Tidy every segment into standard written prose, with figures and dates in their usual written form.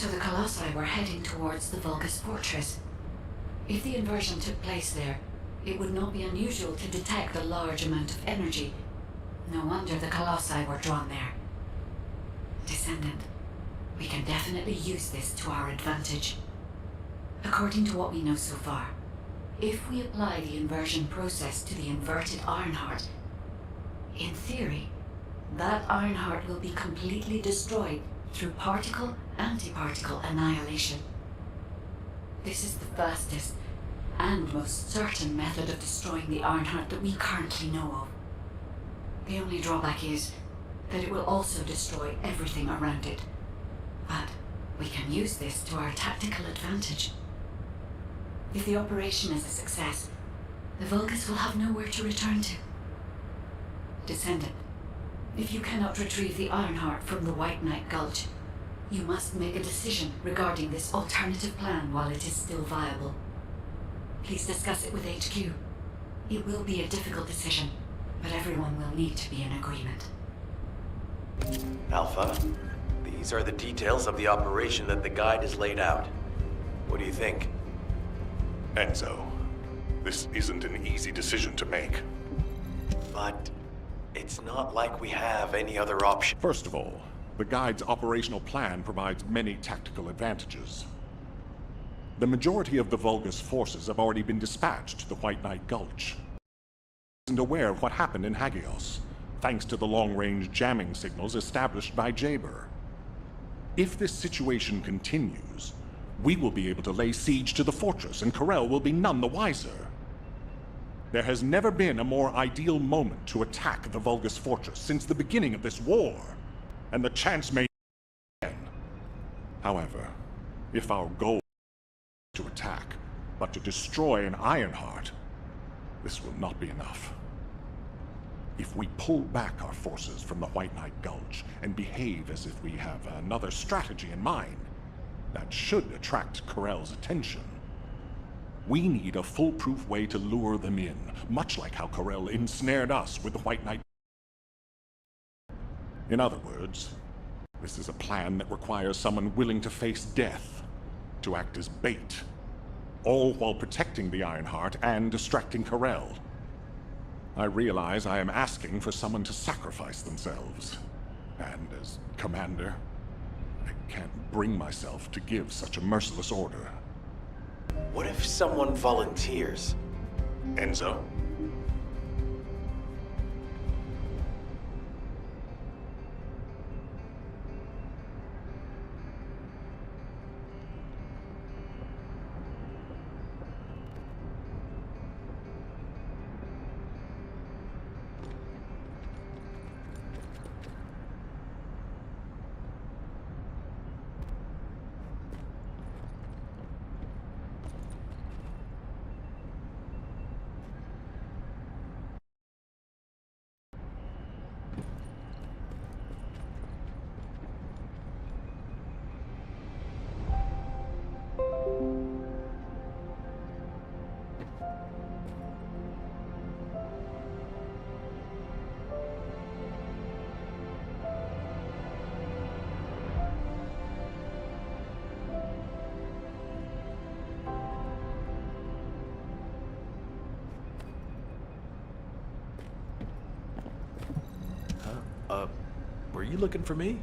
So the Colossi were heading towards the Vulgus fortress. If the inversion took place there, it would not be unusual to detect a large amount of energy. No wonder the Colossi were drawn there. Descendant, we can definitely use this to our advantage. According to what we know so far, if we apply the inversion process to the inverted Ironheart, in theory, that Ironheart will be completely destroyed through particle-antiparticle annihilation. This is the fastest and most certain method of destroying the Ironheart that we currently know of. The only drawback is that it will also destroy everything around it. But we can use this to our tactical advantage. If the operation is a success, the Vulgus will have nowhere to return to. Descendant, if you cannot retrieve the Ironheart from the White Knight Gulch, you must make a decision regarding this alternative plan while it is still viable. Please discuss it with HQ. It will be a difficult decision, but everyone will need to be in agreement. Alpha, these are the details of the operation that the guide has laid out. What do you think? Enzo, this isn't an easy decision to make. But it's not like we have any other option. First of all, the guide's operational plan provides many tactical advantages. The majority of the Vulgus forces have already been dispatched to the White Knight Gulch. And aware of what happened in Hagios, thanks to the long-range jamming signals established by Jaber. If this situation continues, we will be able to lay siege to the fortress, and Corel will be none the wiser. There has never been a more ideal moment to attack the Vulgus fortress since the beginning of this war, and the chance may again. However, if our goal is to attack, but to destroy an Ironheart, this will not be enough. If we pull back our forces from the White Knight Gulch and behave as if we have another strategy in mind, that should attract Corel's attention. We need a foolproof way to lure them in, much like how Corel ensnared us with the White Knight. In other words, this is a plan that requires someone willing to face death, to act as bait, all while protecting the Ironheart and distracting Corel. I realize I am asking for someone to sacrifice themselves, and as commander, I can't bring myself to give such a merciless order. What if someone volunteers? Enzo? Were you looking for me?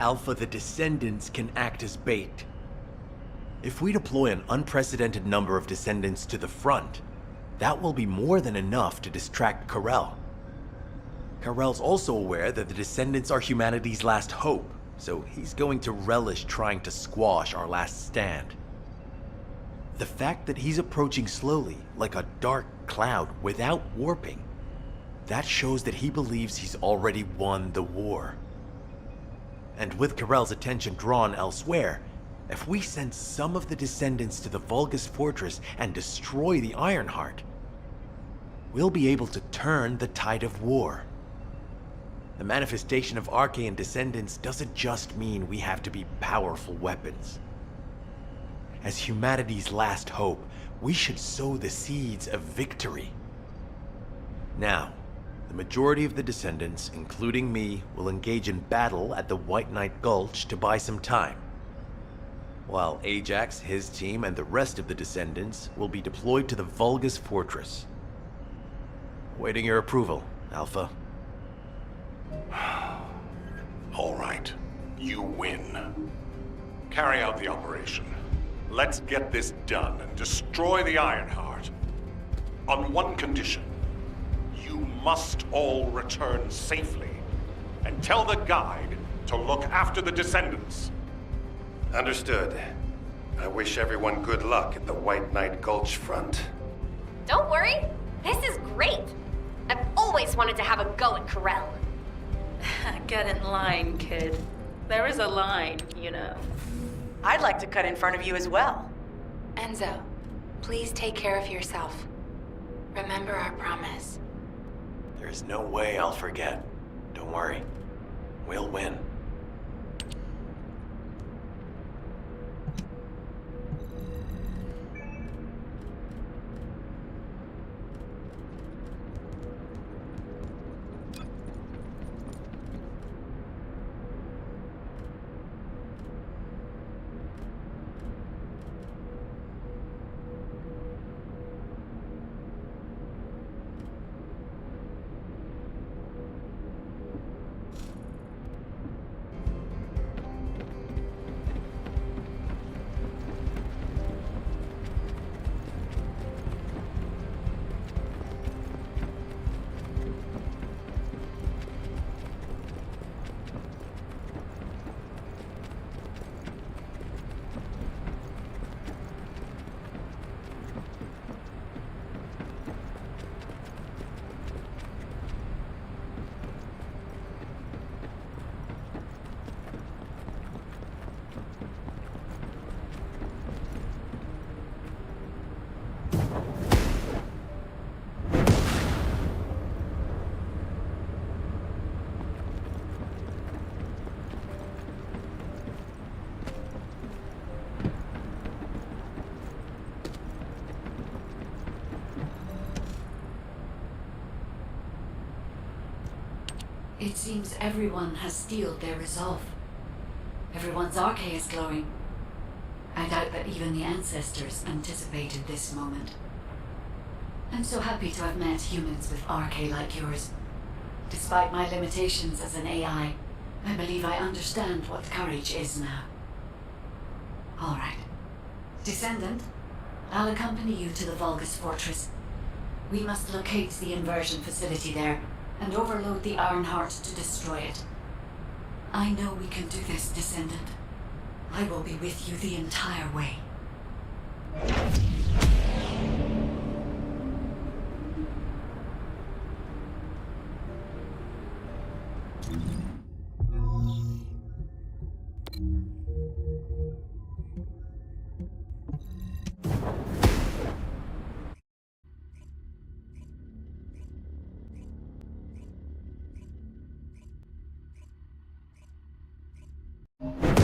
Alpha, the Descendants can act as bait. If we deploy an unprecedented number of Descendants to the front, that will be more than enough to distract Corel. Corel's also aware that the Descendants are humanity's last hope, so he's going to relish trying to squash our last stand. The fact that he's approaching slowly, like a dark cloud without warping, that shows that he believes he's already won the war. And with Corel's attention drawn elsewhere, if we send some of the Descendants to the Vulgus fortress and destroy the Ironheart, we'll be able to turn the tide of war. The manifestation of Archaean Descendants doesn't just mean we have to be powerful weapons. As humanity's last hope, we should sow the seeds of victory Now, the majority of the Descendants, including me, will engage in battle at the White Knight Gulch to buy some time. While Ajax, his team, and the rest of the Descendants will be deployed to the Vulgus Fortress. Waiting your approval, Alpha. All right. You win. Carry out the operation. Let's get this done and destroy the Ironheart. On one condition. You must all return safely. And tell the guide to look after the Descendants. Understood. I wish everyone good luck at the White Knight Gulch front. Don't worry, this is great. I've always wanted to have a go at Corel. Get in line, kid. There is a line, you know. I'd like to cut in front of you as well. Enzo, please take care of yourself. Remember our promise. There's no way I'll forget. Don't worry. We'll win. It seems everyone has steeled their resolve. Everyone's arche is glowing. I doubt that even the ancestors anticipated this moment. I'm so happy to have met humans with arche like yours. Despite my limitations as an AI, I believe I understand what courage is now. All right. Descendant, I'll accompany you to the Vulgus Fortress. We must locate the inversion facility there and overload the Ironheart to destroy it. I know we can do this, Descendant. I will be with you the entire way.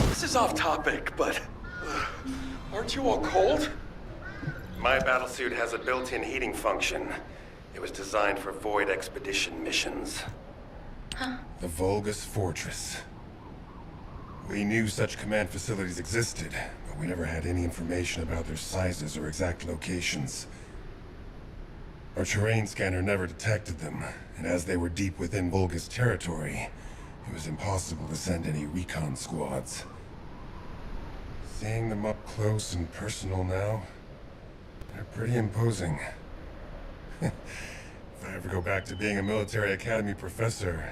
This is off topic, but aren't you all cold? My battlesuit has a built-in heating function. It was designed for Void Expedition missions. The Vulgus Fortress. We knew such command facilities existed, but we never had any information about their sizes or exact locations. Our terrain scanner never detected them, and as they were deep within Vulgus territory, it was impossible to send any recon squads. Seeing them up close and personal now, they're pretty imposing. If I ever go back to being a military academy professor,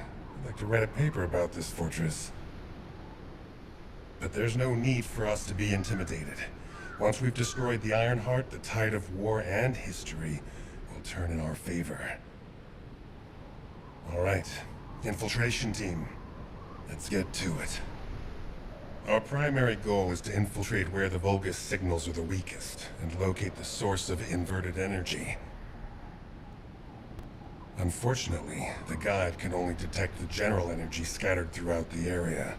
I'd like to write a paper about this fortress. But there's no need for us to be intimidated. Once we've destroyed the Ironheart, the tide of war and history will turn in our favor. All right, infiltration team. Let's get to it. Our primary goal is to infiltrate where the Vulgus signals are the weakest, and locate the source of inverted energy. Unfortunately, the guide can only detect the general energy scattered throughout the area.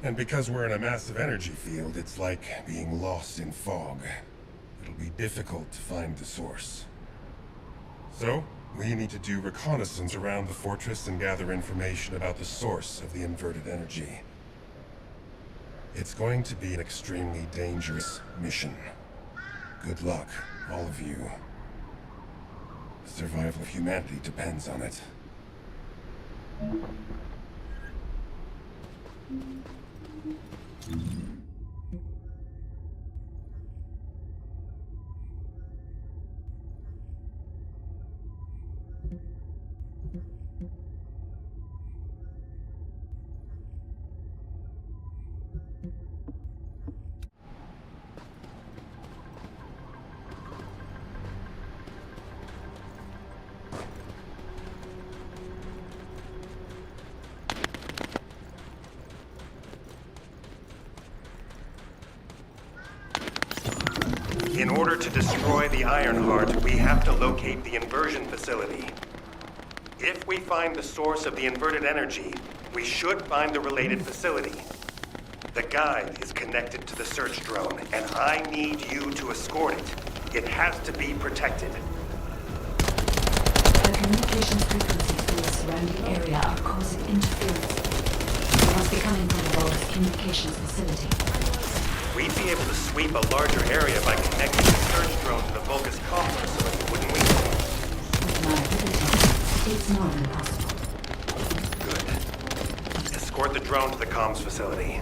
And because we're in a massive energy field, it's like being lost in fog. It'll be difficult to find the source. So, We need to do reconnaissance around the fortress and gather information about the source of the inverted energy. It's going to be an extremely dangerous mission. Good luck, all of you. The survival of humanity depends on it. In order to destroy the Ironheart, we have to locate the inversion facility. If we find the source of the inverted energy, we should find the related facility. The guide is connected to the search drone, and I need you to escort it. It has to be protected. The communications frequencies in the surrounding area are causing interference. They must be coming from the Vulgus communications facility. We'd be able to sweep a larger area by connecting the search drone to the Vulgus comm facility, wouldn't we? With my abilities, it's more than possible. Good. Escort the drone to the comms facility.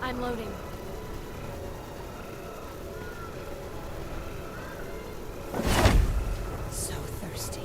I'm loading. So thirsty.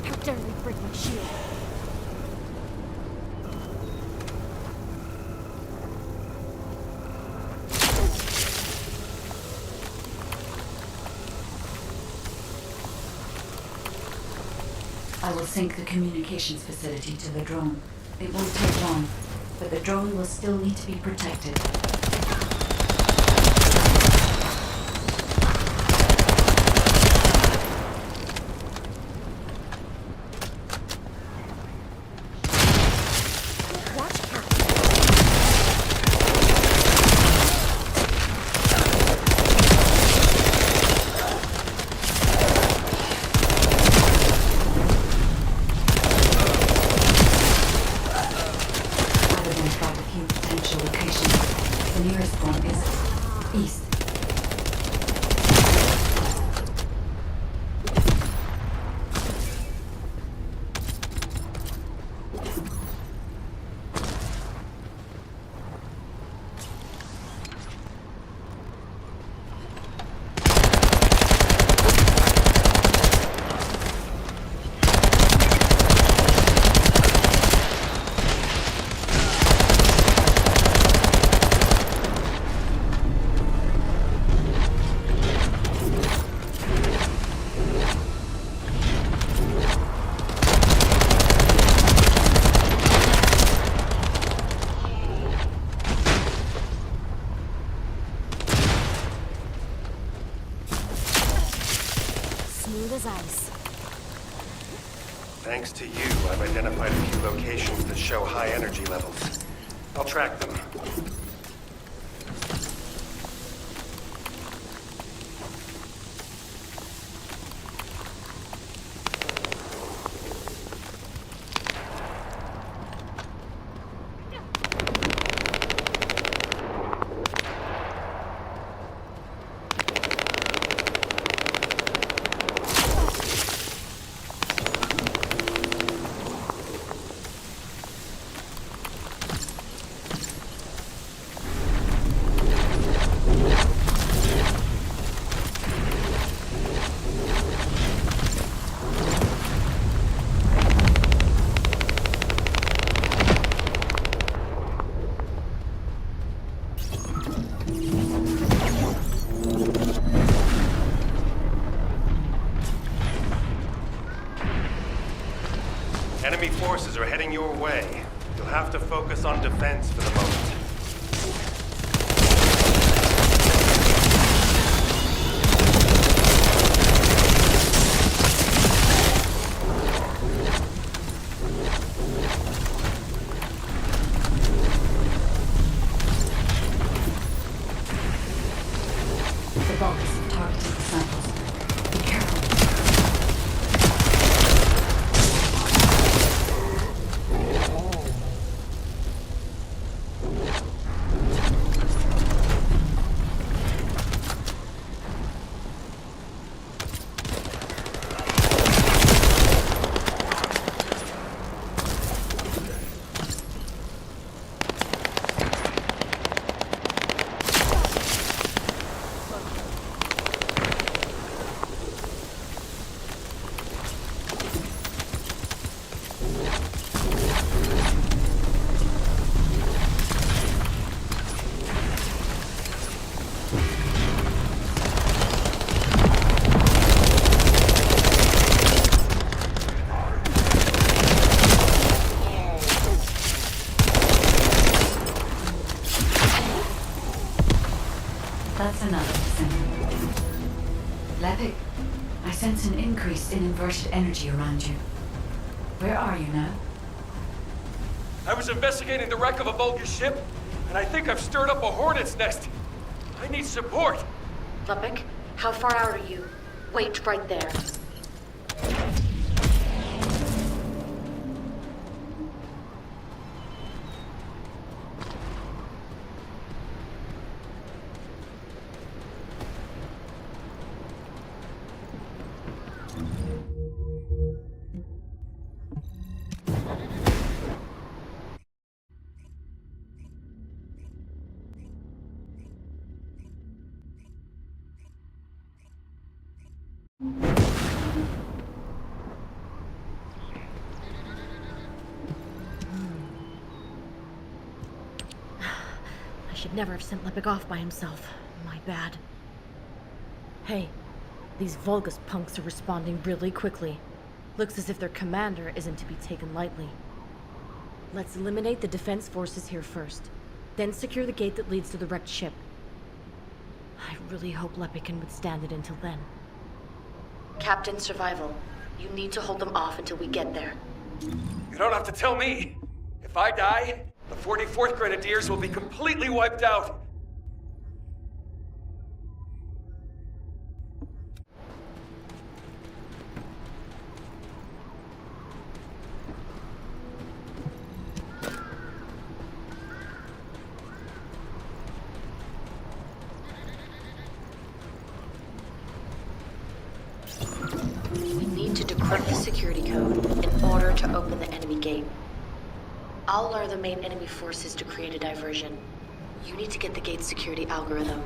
How dare they break my shield? I will sync the communications facility to the drone. It won't take long, but the drone will still need to be protected. The nearest one is east. Smooth as ice. Thanks to you, I've identified a few locations that show high energy levels. I'll track them. Enemy forces are heading your way. You'll have to focus on defense for the moment. The Vulgus have targeted the samples. Be careful. That's another symbol. Lepic, I sense an increase in inverted energy around you. Where are you now? I was investigating the wreck of a Vulgus ship, and I think I've stirred up a hornet's nest. I need support. Lepic, how far out are you? Wait right there. I should never have sent Lepic off by himself. My bad. Hey, these Vulgus punks are responding really quickly. Looks as if their commander isn't to be taken lightly. Let's eliminate the defense forces here first, then secure the gate that leads to the wrecked ship. I really hope Lepe can withstand it until then. Captain Survival, you need to hold them off until we get there. You don't have to tell me. If I die, the 44th Grenadiers will be completely wiped out. We need to decrypt the security code in order to open the enemy gate. I'll lure the main enemy forces to create a diversion. You need to get the gate's security algorithm.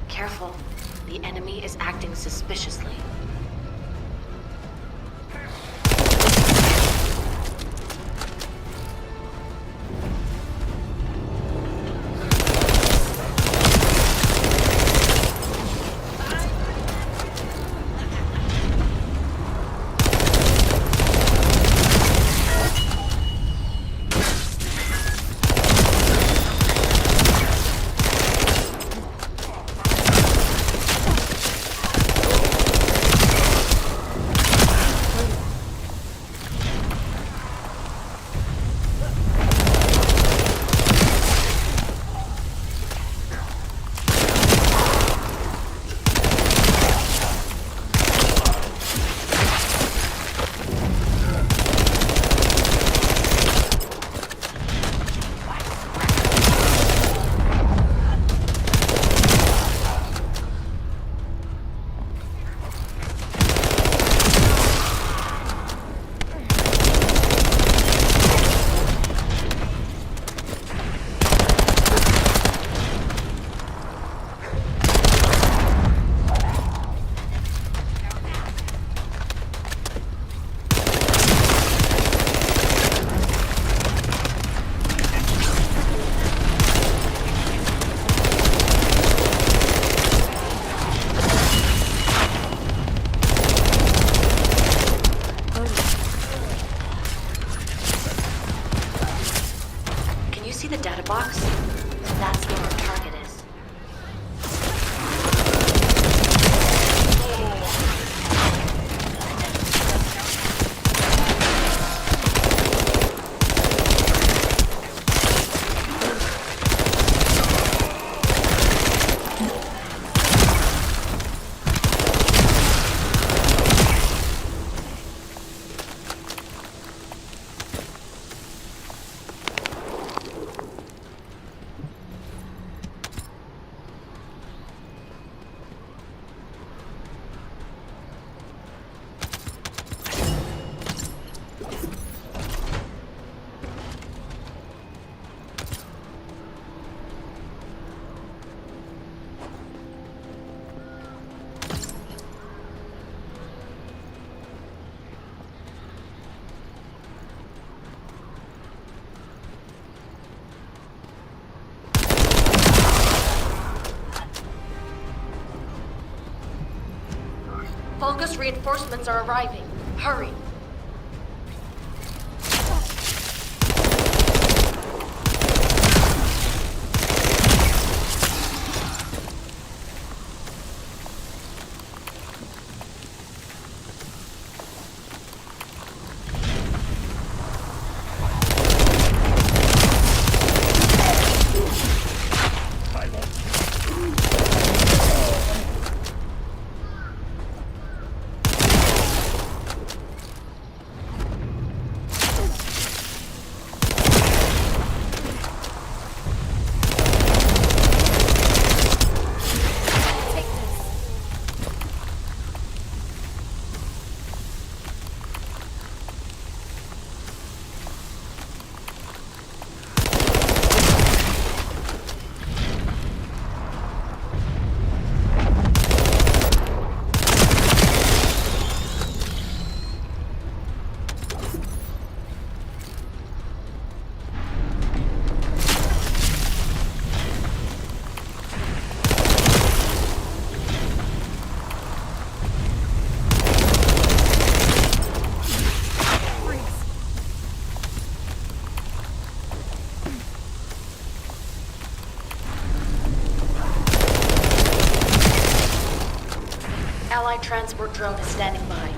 Careful. The enemy is acting suspiciously. See the data box? That's where our target is. Vulgus reinforcements are arriving. Hurry. drone is standing by.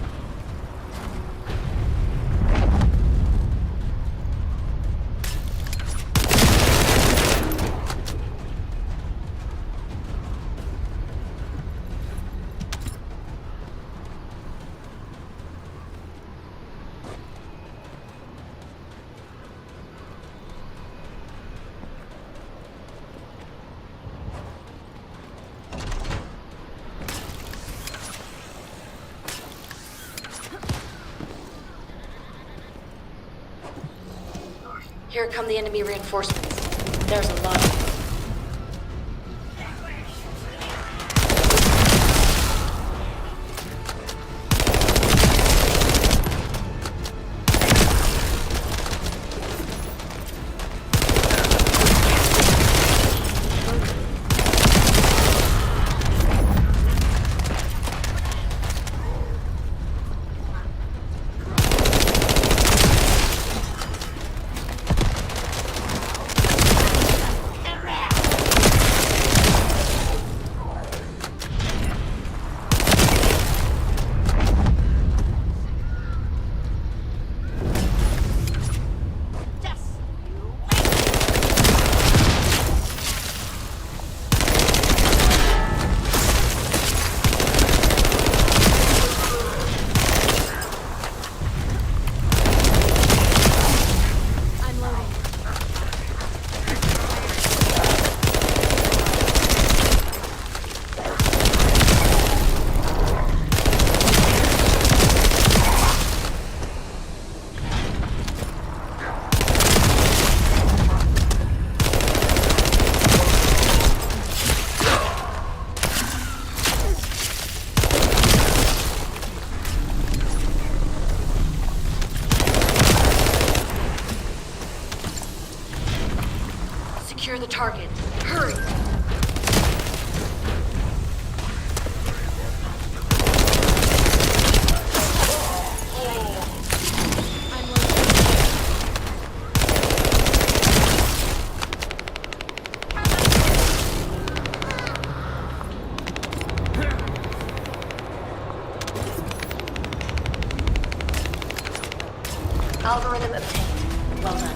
Here come the enemy reinforcements. There's a lot of them. Secure the target. Hurry! Algorithm obtained. Well done.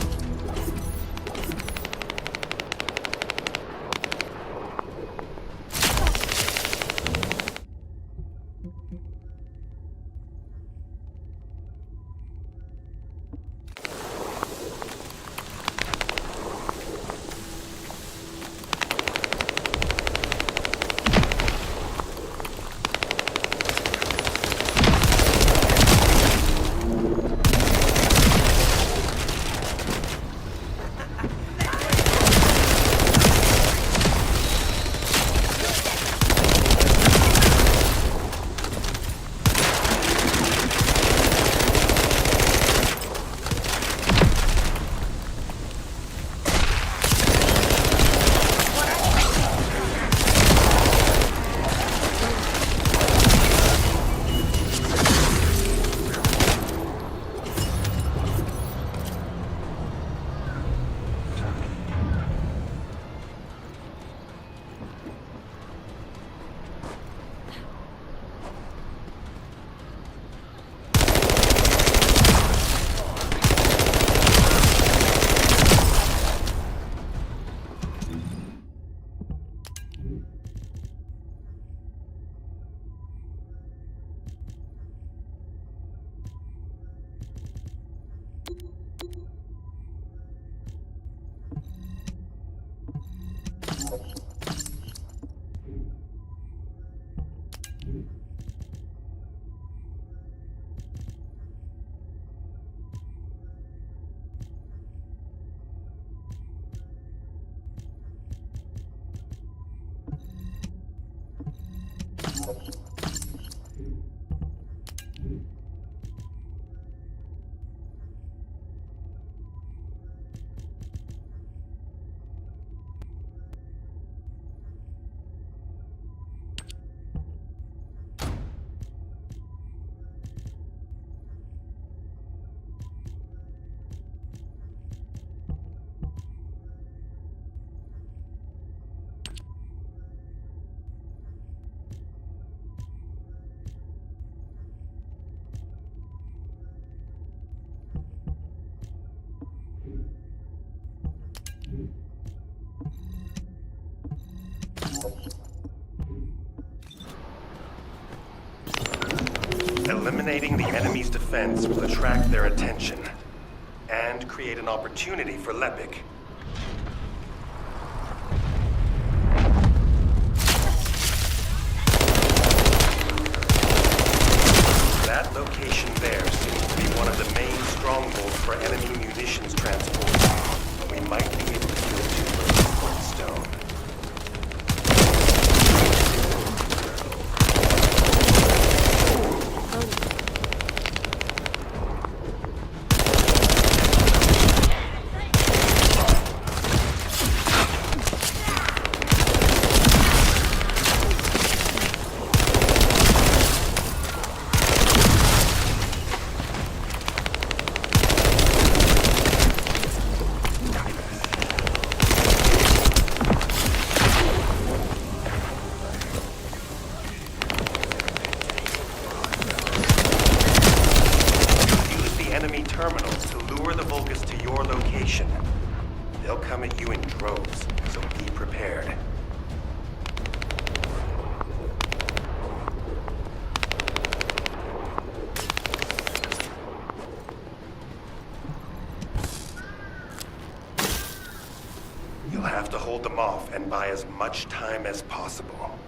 Eliminating the enemy's defense will attract their attention and create an opportunity for Lepic. That location there seems to be one of the main strongholds for enemy munitions transport. We might be able to do it too for Stone. Enemy terminals to lure the Vulgus to your location. They'll come at you in droves, so be prepared. You'll have to hold them off and buy as much time as possible.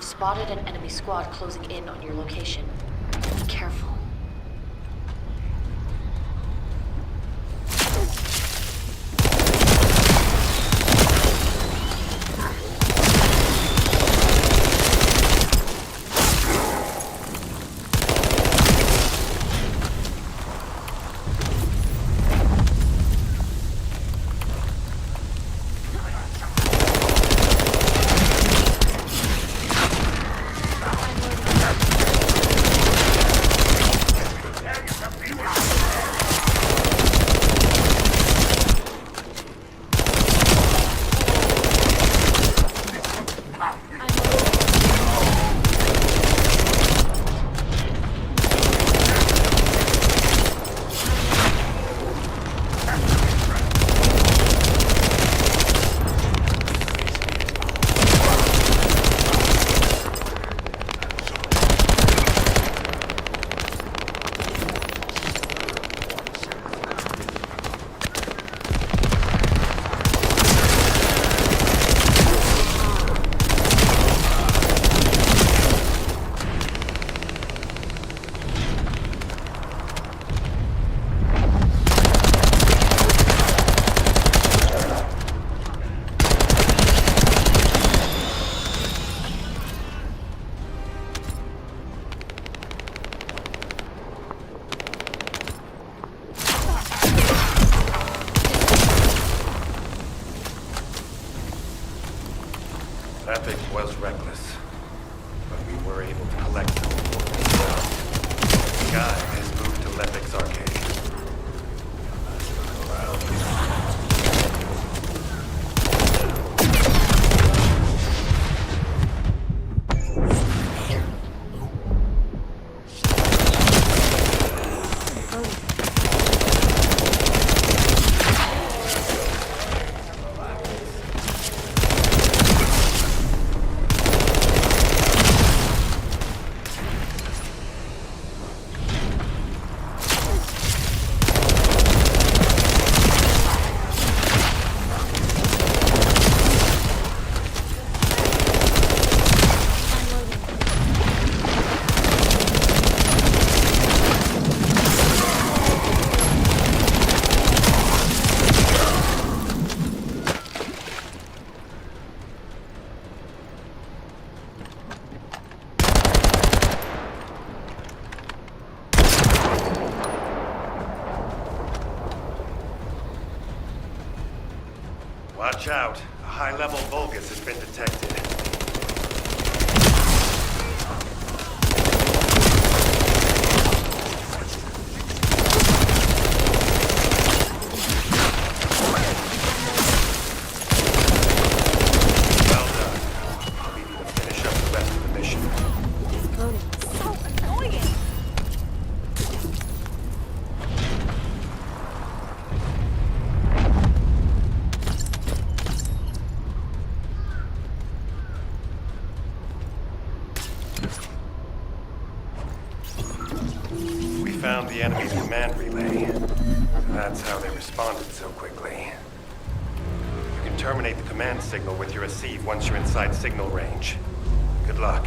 Spotted an enemy squad closing in on your location. Be careful. Lepic was reckless, but we were able to collect some important stuff. The guy has moved to Lepic's arcade. Watch out. A high-level Vulgus has been detected. Well done. I'll leave you to finish up the rest of the mission. So annoying! We found the enemy's command relay. That's how they responded so quickly. You can terminate the command signal with your receive once you're inside signal range. Good luck.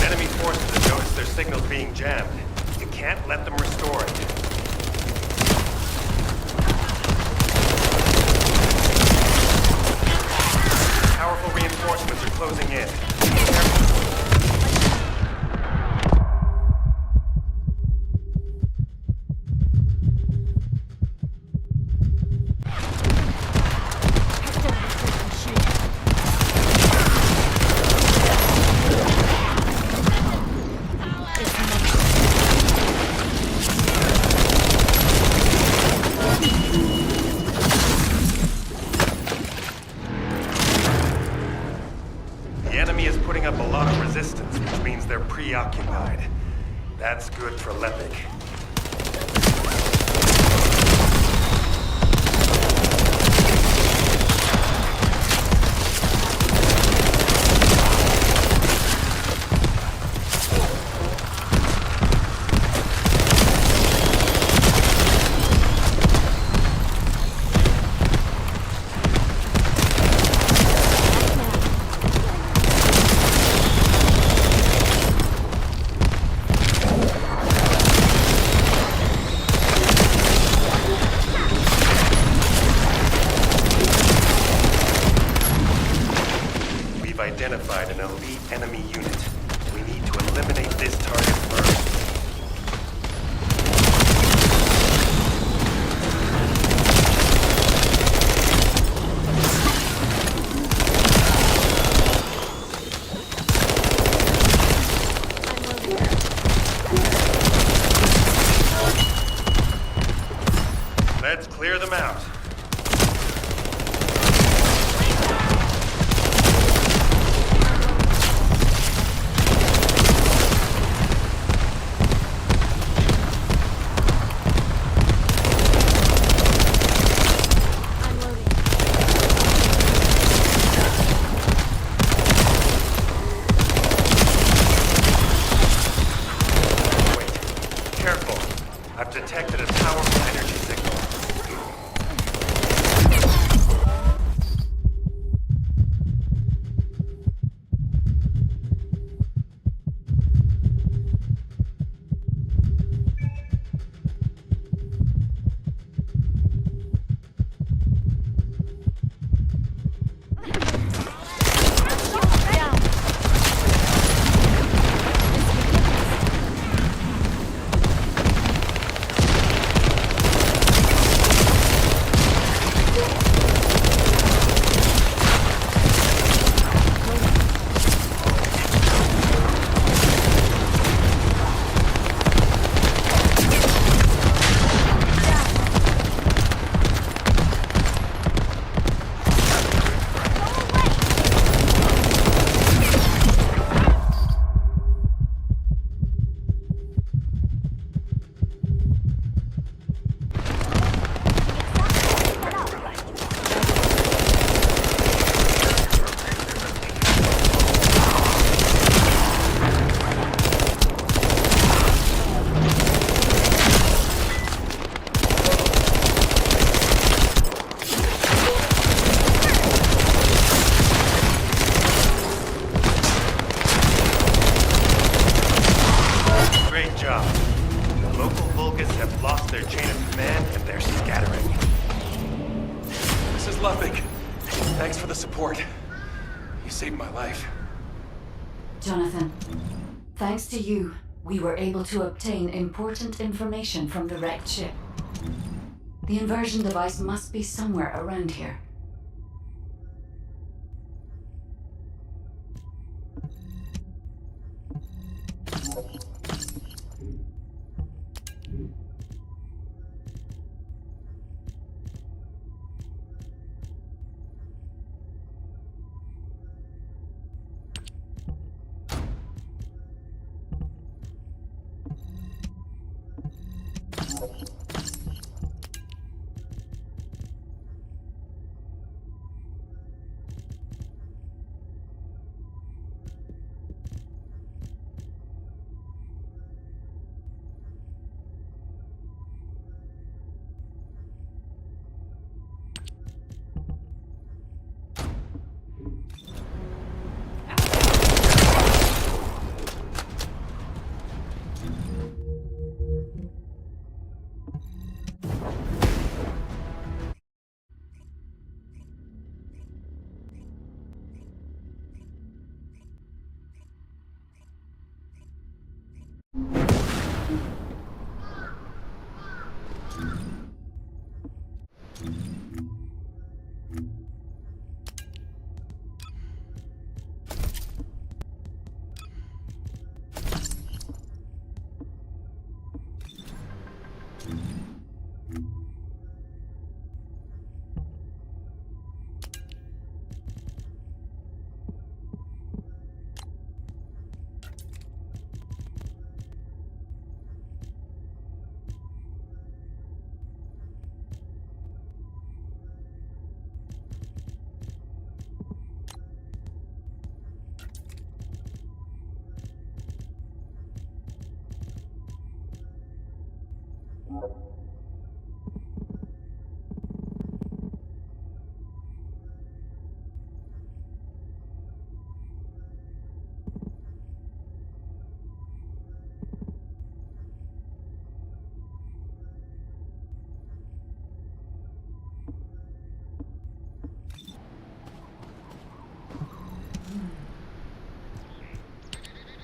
Enemy forces have noticed their signals being jammed. You can't let them restore it. Powerful reinforcements are closing in. The enemy is putting up a lot of resistance, which means they're preoccupied. That's good for Lepik. We've identified an elite enemy unit. We need to eliminate this target first. Let's clear them out. Wait. Careful. I've detected a powerful energy signal. their chain of command, and they're scattering. This is Lepik. Thanks for the support. You saved my life. Jonathan, thanks to you, we were able to obtain important information from the wrecked ship. The inversion device must be somewhere around here.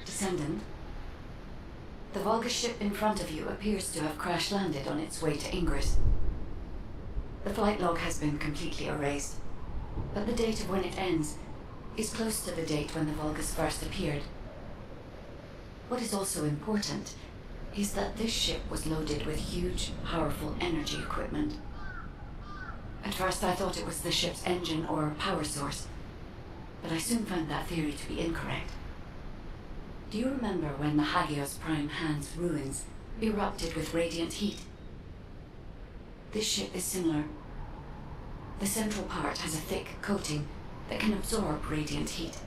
Descendant, the Vulgus ship in front of you appears to have crash-landed on its way to Ingress. The flight log has been completely erased, but the date of when it ends is close to the date when the Vulgus first appeared. What is also important is that this ship was loaded with huge, powerful energy equipment. At first I thought it was the ship's engine or power source, but I soon found that theory to be incorrect. Do you remember when the Hagios Prime Hand's ruins erupted with radiant heat? This ship is similar. The central part has a thick coating that can absorb radiant heat.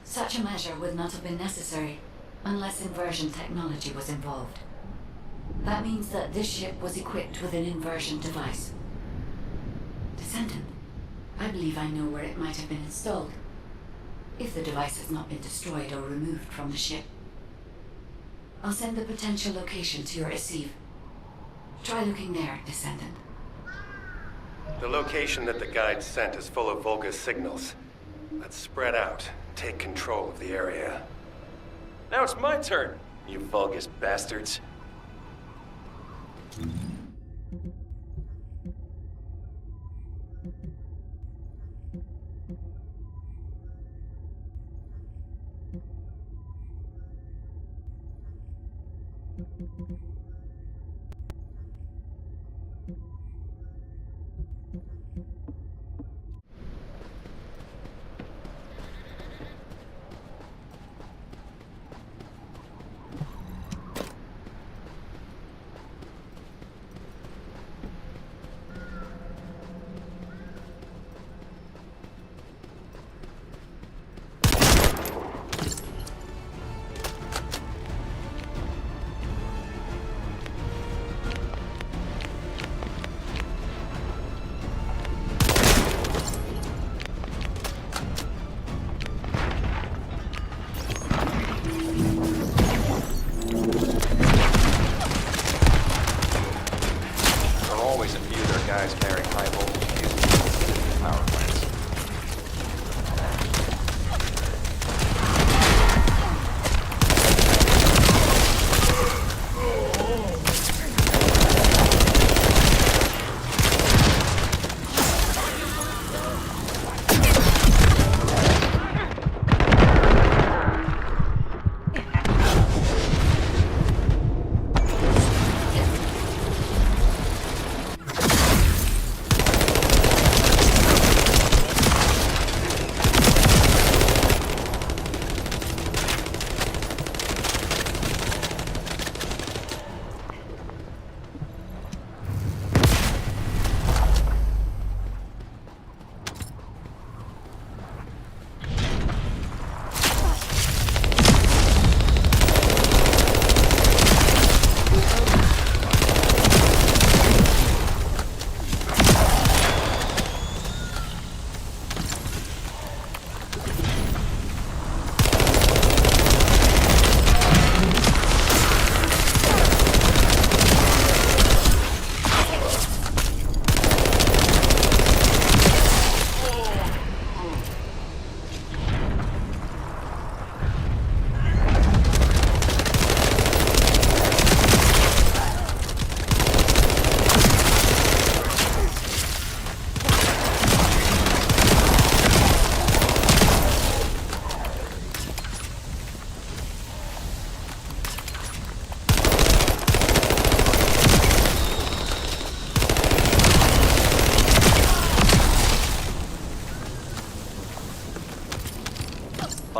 Such a measure would not have been necessary unless inversion technology was involved. That means that this ship was equipped with an inversion device. Descendant, I believe I know where it might have been installed, if the device has not been destroyed or removed from the ship. I'll send the potential location to your receive. Try looking there, Descendant. The location that the guide sent is full of Vulgus signals. Let's spread out, take control of the area. Now it's my turn, you Vulgus bastards.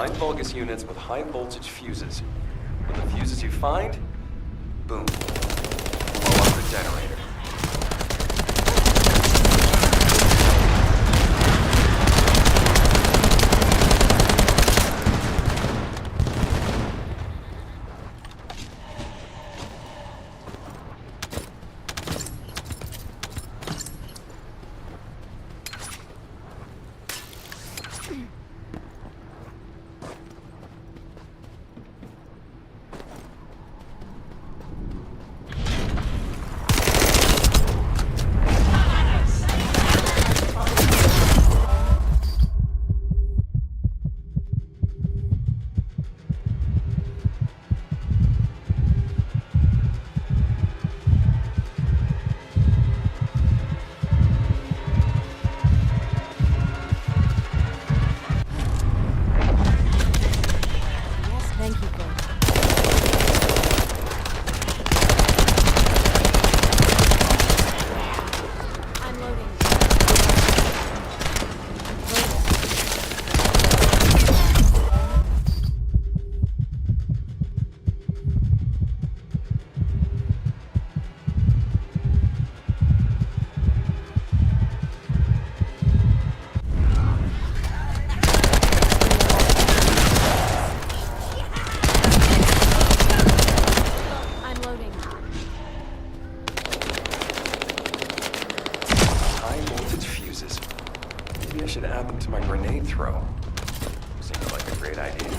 Find Vulgus units with high voltage fuses. With the fuses you find, boom. Blow up the generator. Thank you, Gord. I'm loading. I'm loading. High voltage fuses. Maybe I should add them to my grenade throw. Seems like a great idea.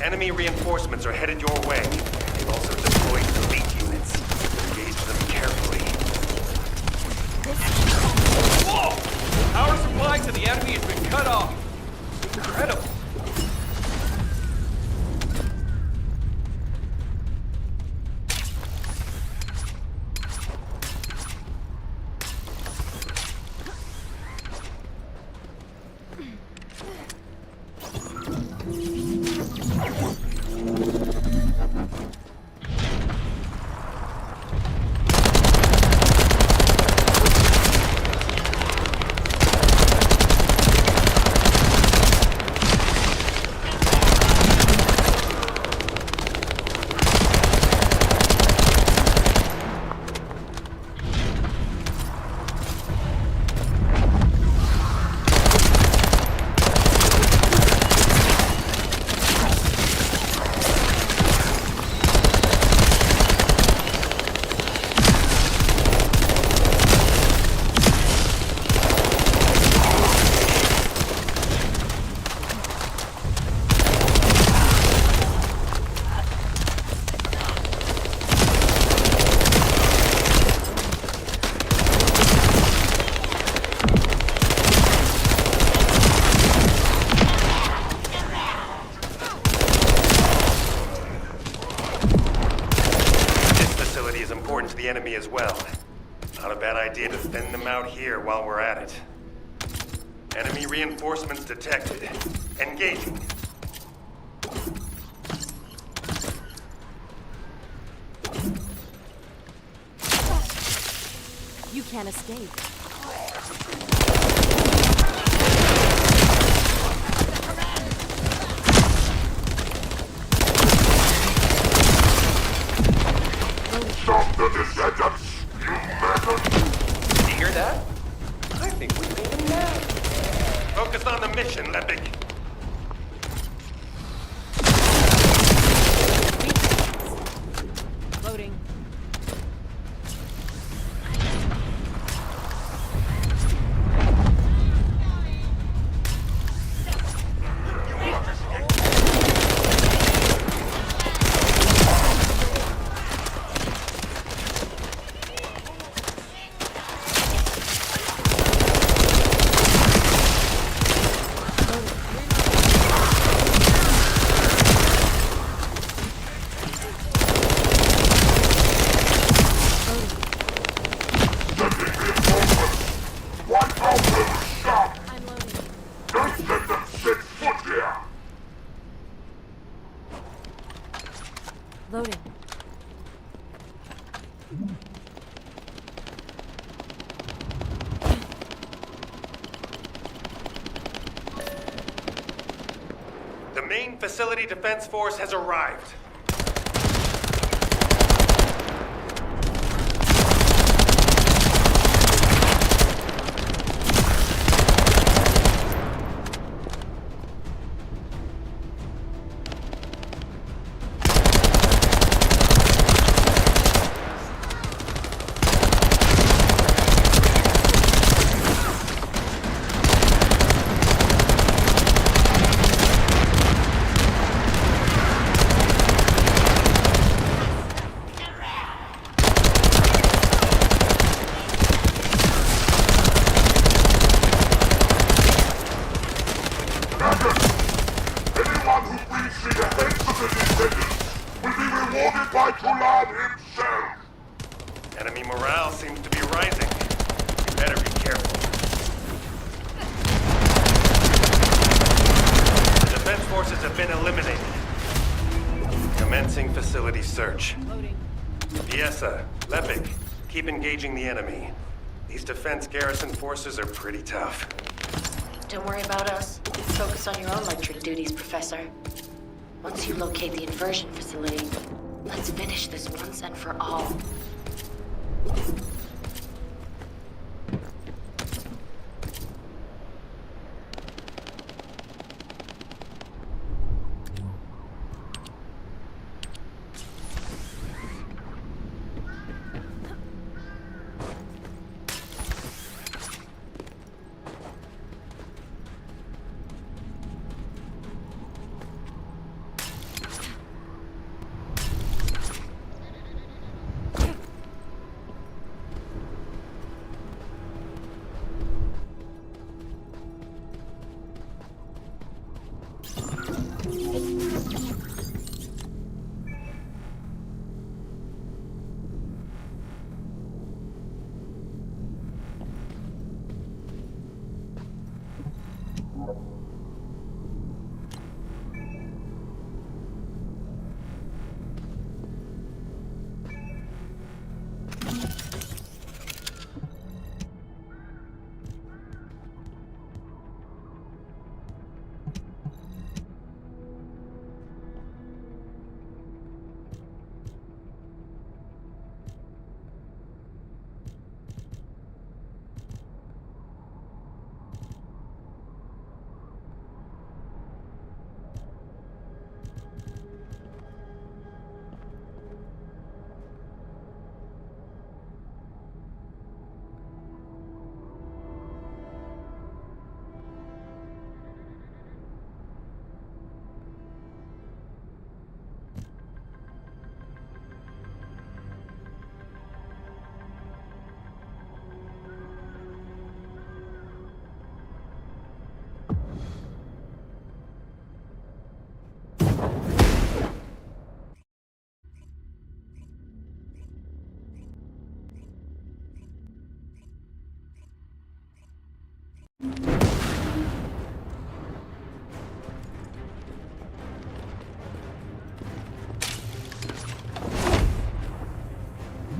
Enemy reinforcements are headed your way. They've also deployed elite units. Engage them carefully. Whoa! Power supply to the enemy has been cut off. Incredible. The enemy as well. Not a bad idea to thin them out here while we're at it. Enemy reinforcements detected. Engaging. You can't escape. Stop the descendants, you maggot! You hear that? I think we made him mad. Focus on the mission, Lepik. Loading. Loading. The main facility defense force has arrived. Enemy morale seems to be rising. You better be careful. The defense forces have been eliminated. Commencing facility search. Fiesa, Lepik, keep engaging the enemy. These defense garrison forces are pretty tough. Don't worry about us. Focus on your own lecturing duties, Professor. Once you locate the inversion facility, let's finish this once and for all.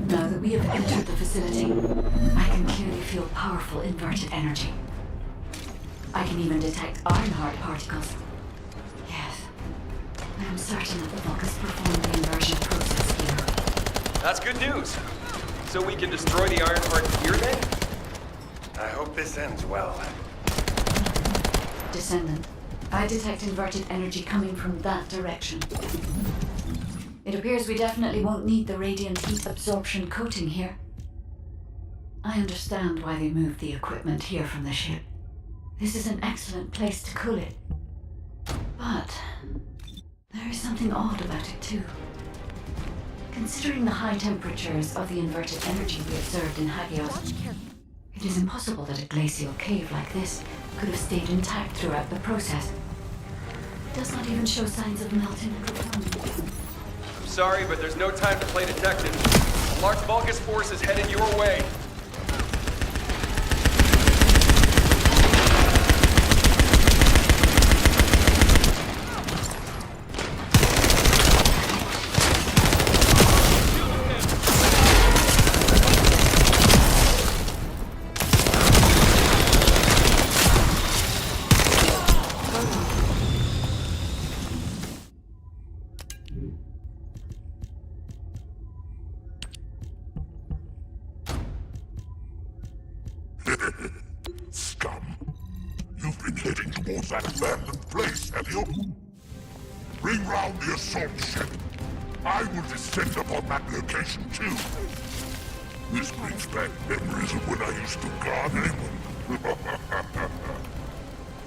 Now that we have entered the facility, I can clearly feel powerful inverted energy. I can even detect Ironheart particles. Yes, I am certain that the Vulgus performed the inversion process here. That's good news. So we can destroy the Ironheart here then? I hope this ends well. Descendant, I detect inverted energy coming from that direction. It appears we definitely won't need the radiant heat absorption coating here. I understand why they moved the equipment here from the ship. This is an excellent place to cool it. But there is something odd about it too. Considering the high temperatures of the inverted energy we observed in Hagios, it is impossible that a glacial cave like this could have stayed intact throughout the process. It does not even show signs of melting and reforming. I'm sorry, but there's no time to play detective. A large Vulgus force is headed your way. towards that abandoned place, have you? Bring round the assault ship. I will descend upon that location too. This brings back memories of when I used to guard Amon.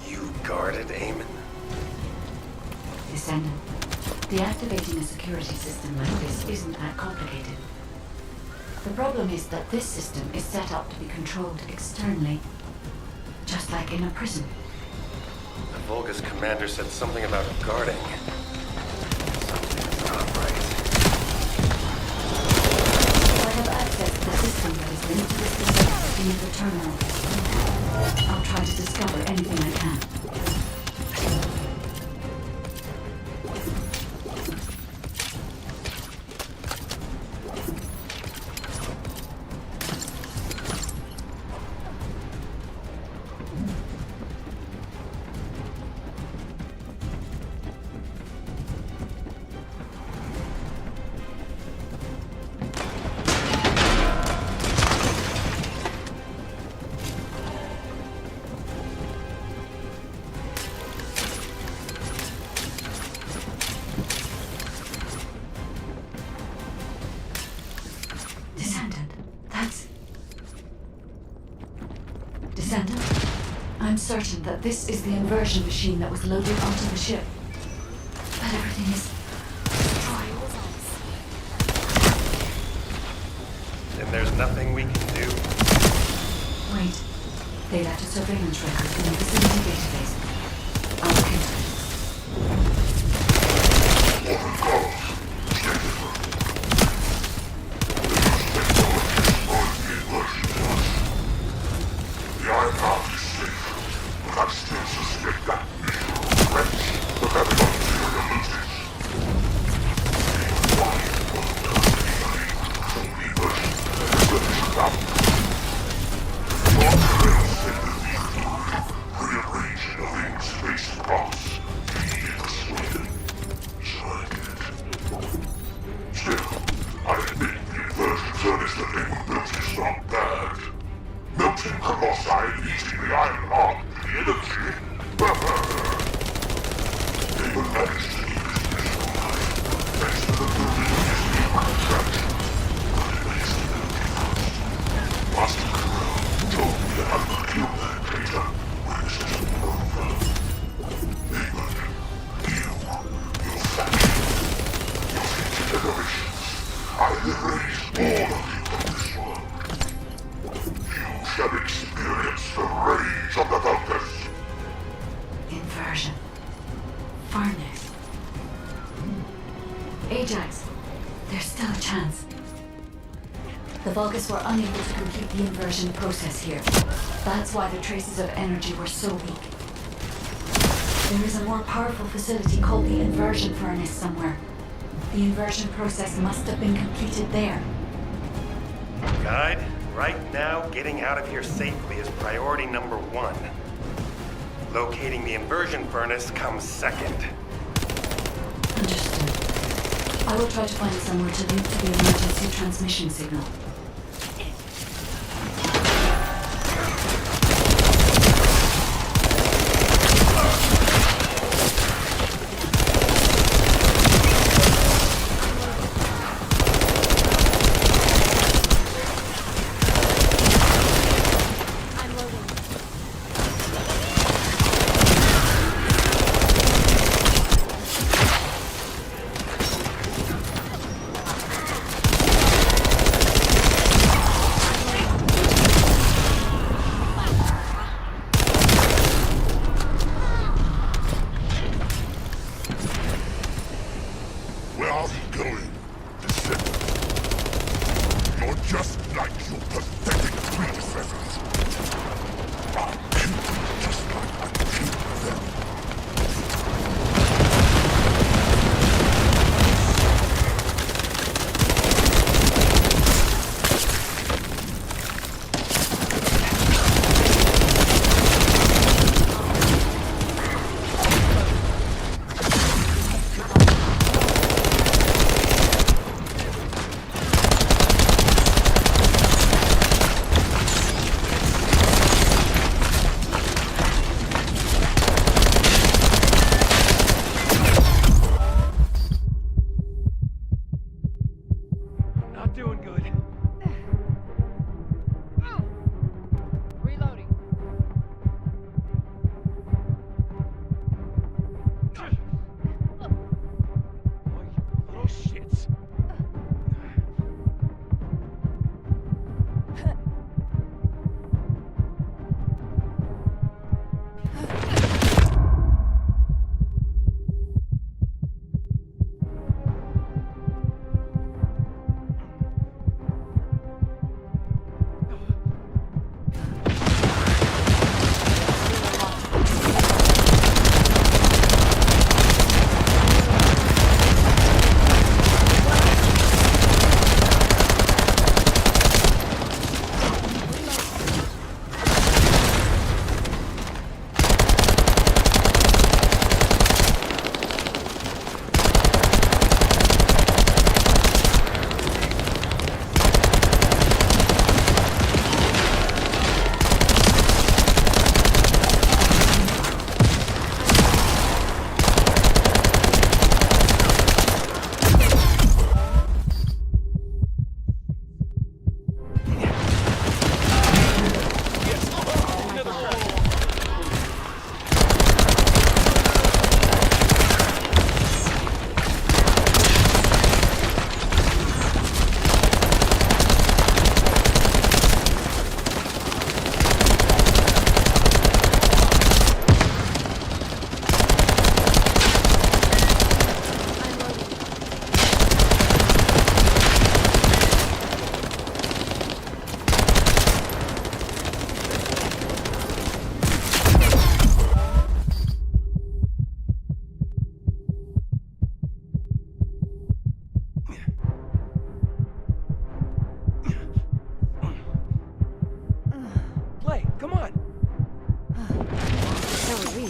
You guarded Amon? Descendant, deactivating a security system like this isn't that complicated. The problem is that this system is set up to be controlled externally, just like in a prison. The Volga's commander said something about guarding. Something's not right. I have access to the system that is linked to this facility via the terminal. I'll try to discover anything I can. Descendant, I'm certain that this is the inversion machine that was loaded onto the ship. But everything is destroyed. Then there's nothing we can do? Wait. They left a surveillance record in the facility database. I'll look into it. Inversion. Furnace. Ajax, there's still a chance. The Vulgus were unable to complete the inversion process here. That's why the traces of energy were so weak. There is a more powerful facility called the inversion furnace somewhere. The inversion process must have been completed there. Guide, right now, getting out of here safely is priority number 1. Locating the inversion furnace comes second. Understood. I will try to find somewhere to link to the emergency transmission signal. Come on. So are we.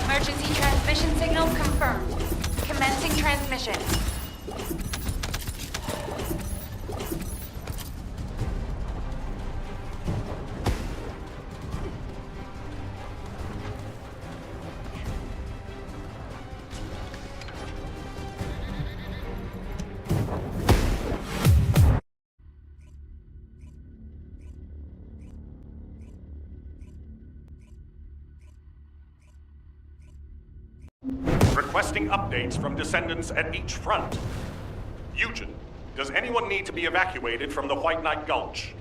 Emergency transmission signal confirmed. Commencing transmission. Requesting updates from descendants at each front. Eugen, does anyone need to be evacuated from the White Knight Gulch?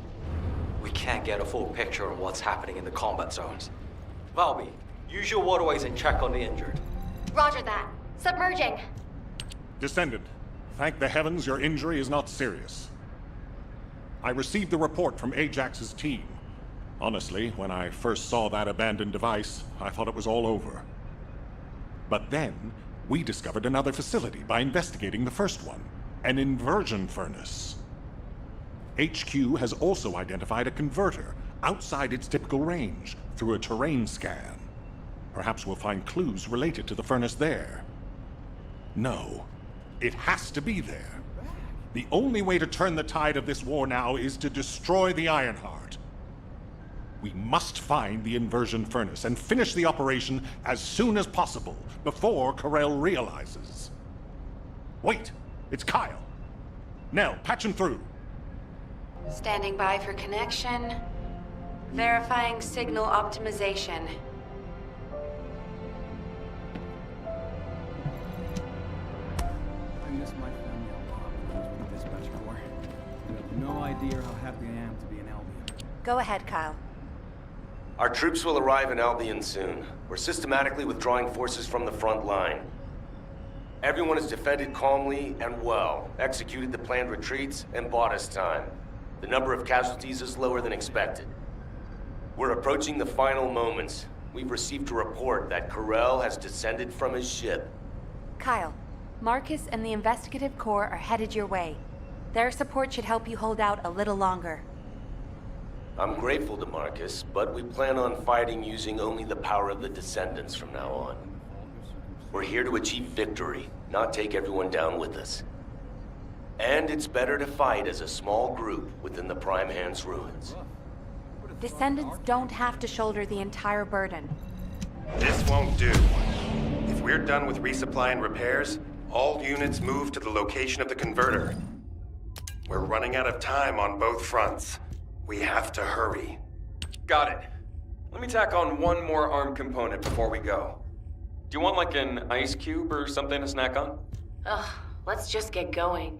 We can't get a full picture of what's happening in the combat zones. Valby, use your waterways and check on the injured. Roger that. Submerging. Descendant, thank the heavens your injury is not serious. I received the report from Ajax's team. Honestly, when I first saw that abandoned device, I thought it was all over. But then, we discovered another facility by investigating the first one, an inversion furnace. HQ has also identified a converter outside its typical range through a terrain scan. Perhaps we'll find clues related to the furnace there. No, it has to be there. The only way to turn the tide of this war now is to destroy the Ironheart. We must find the inversion furnace and finish the operation as soon as possible, before Corell realizes. Wait, it's Kyle. Nell, patch him through. Standing by for connection. Verifying signal optimization. I miss my family a lot when I was with the dispatch corps. You have no idea how happy I am to be in Albion. Go ahead, Kyle. Our troops will arrive in Albion soon. We're systematically withdrawing forces from the front line. Everyone has defended calmly and well, executed the planned retreats, and bought us time. The number of casualties is lower than expected. We're approaching the final moments. We've received a report that Corell has descended from his ship. Kyle, Marcus and the Investigative Corps are headed your way. Their support should help you hold out a little longer. I'm grateful to Marcus, but we plan on fighting using only the power of the Descendants from now on. We're here to achieve victory, not take everyone down with us. And it's better to fight as a small group within the Prime Hands ruins. Descendants don't have to shoulder the entire burden. This won't do. If we're done with resupply and repairs, all units move to the location of the converter. We're running out of time on both fronts. We have to hurry. Got it. Let me tack on one more arm component before we go. Do you want like an ice cube or something to snack on? Ugh, let's just get going.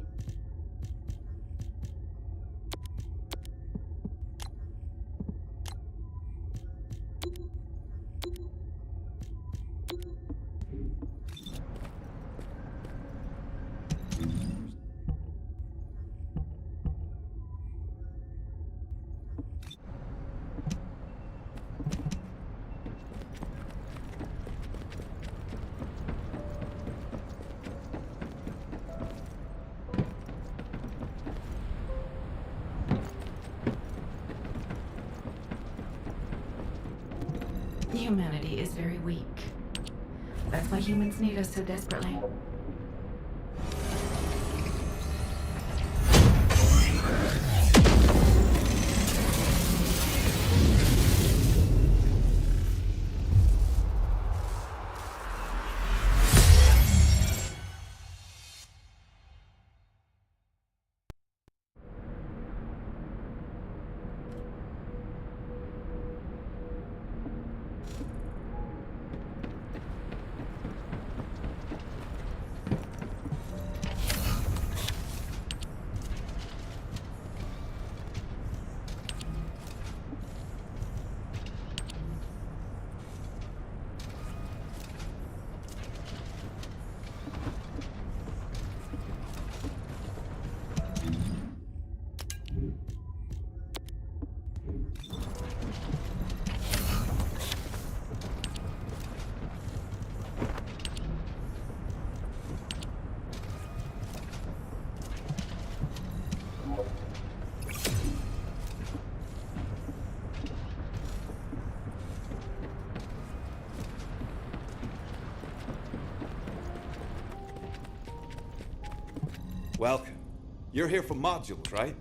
Humanity is very weak. That's why humans need us so desperately. Welcome. You're here for modules, right?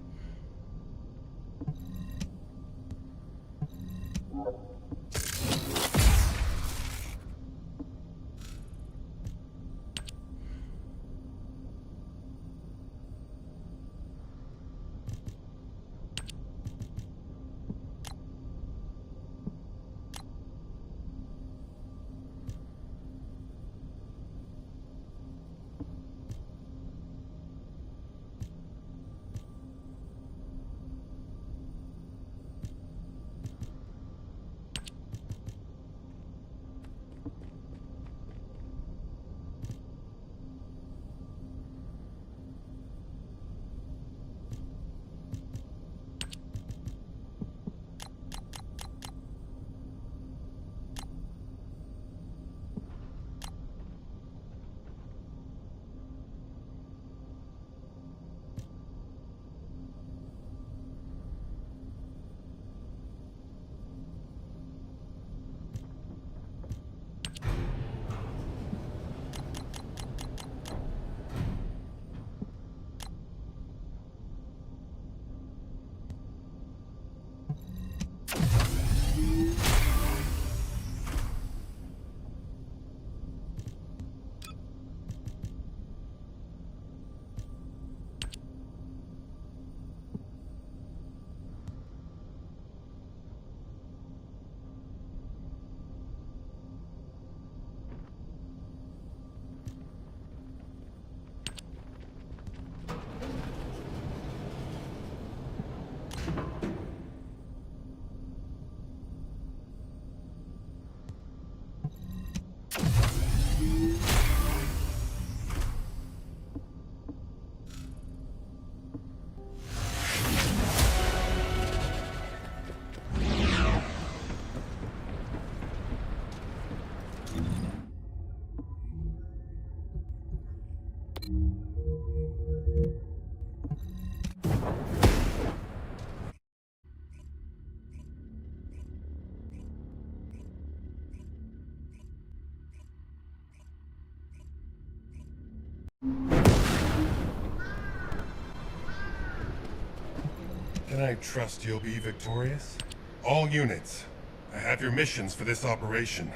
Can I trust you'll be victorious? All units, I have your missions for this operation.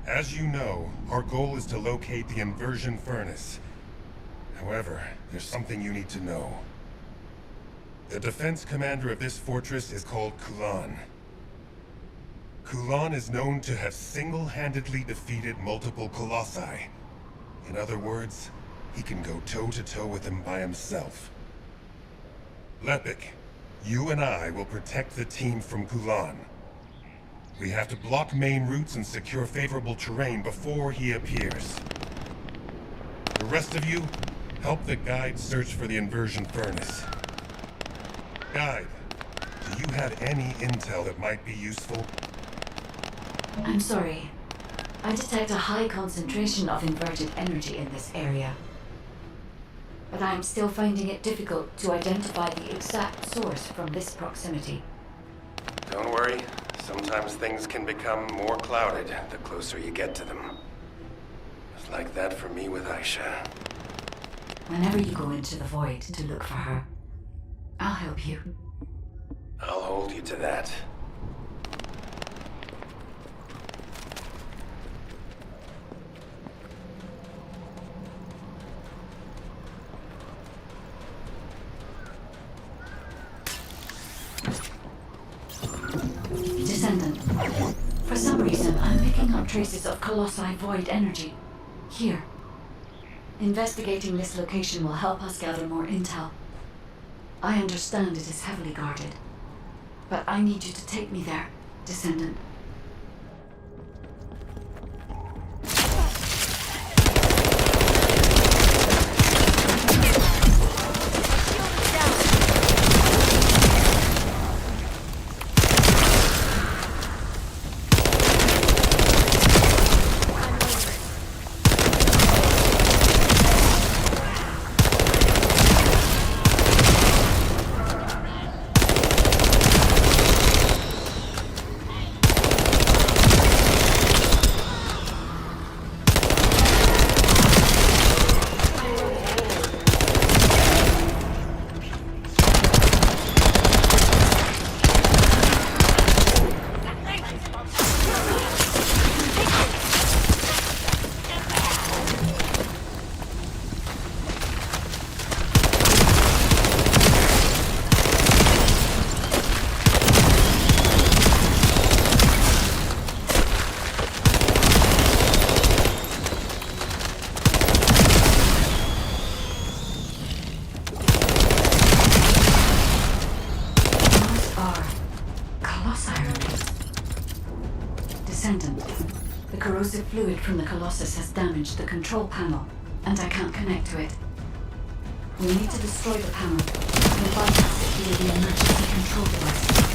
As you know, our goal is to locate the inversion furnace. However, there's something you need to know. The defense commander of this fortress is called Kulan. Kulan is known to have single-handedly defeated multiple Colossi. In other words, he can go toe-to-toe with them by himself. Lepik, you and I will protect the team from Kulan. We have to block main routes and secure favorable terrain before he appears. The rest of you, help the Guide search for the inversion furnace. Guide, do you have any intel that might be useful? I'm sorry. I detect a high concentration of inverted energy in this area. But I'm still finding it difficult to identify the exact source from this proximity. Don't worry. Sometimes things can become more clouded the closer you get to them. It's like that for me with Aisha. Whenever you go into the void to look for her, I'll help you. I'll hold you to that. Descendant. For some reason, I'm picking up traces of Colossi void energy. Here. Investigating this location will help us gather more intel. I understand it is heavily guarded, but I need you to take me there, Descendant. corrosive fluid from the Colossus has damaged the control panel, and I can't connect to it. We need to destroy the panel and bypass it via the emergency control device.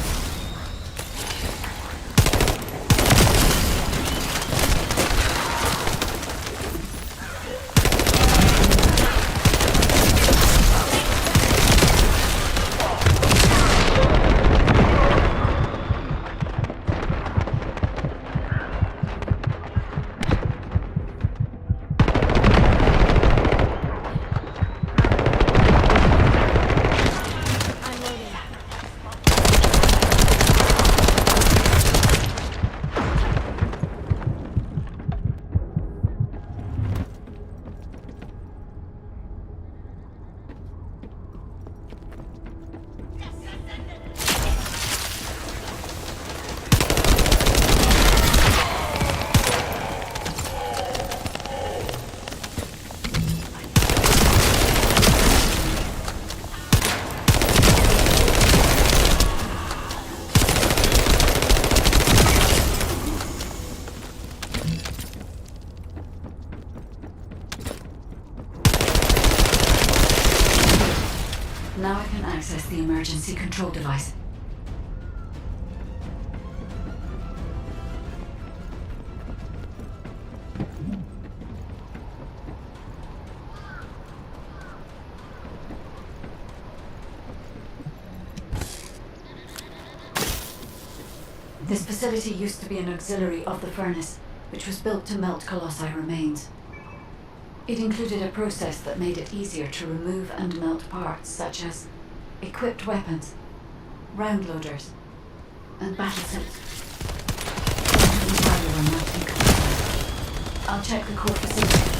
Now I can access the emergency control device. This facility used to be an auxiliary of the furnace, which was built to melt Colossi remains. It included a process that made it easier to remove and melt parts such as equipped weapons, round loaders, and battlesuits. I'll check the core facility.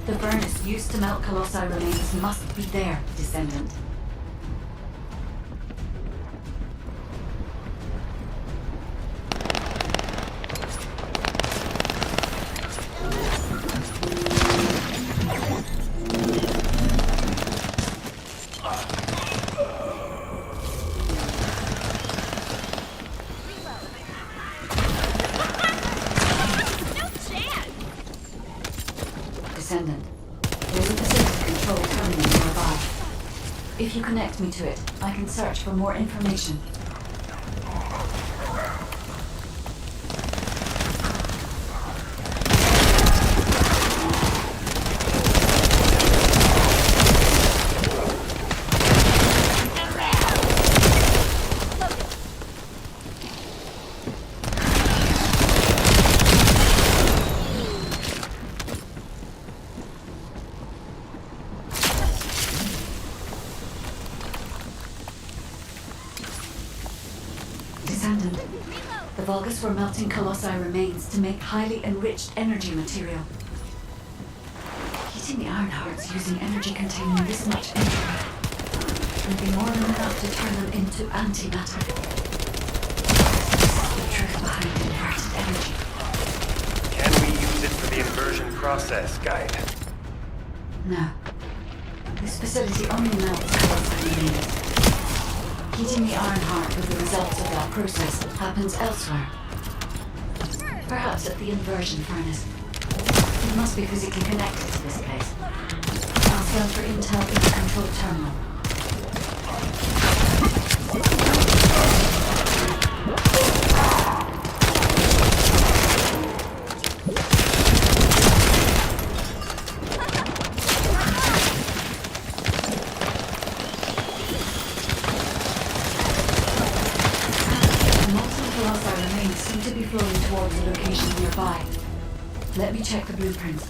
The furnace used to melt Colossi remains must be there, Descendant. Descendant, there's a facility control terminal nearby. If you connect me to it, I can search for more information. Vulgus were melting Colossi remains to make highly enriched energy material. Heating the iron hearts using energy containing this much entropy would be more than enough to turn them into antimatter. The truth behind inverted energy. Can we use it for the inversion process, Guide? No. This facility only melts Colossi remains. Heating the iron heart with the results of that process happens elsewhere. Perhaps at the inversion furnace. It must be physically connected to this place. I'll scan for intel in the control terminal. Seem to be flowing towards a location nearby. Let me check the blueprints.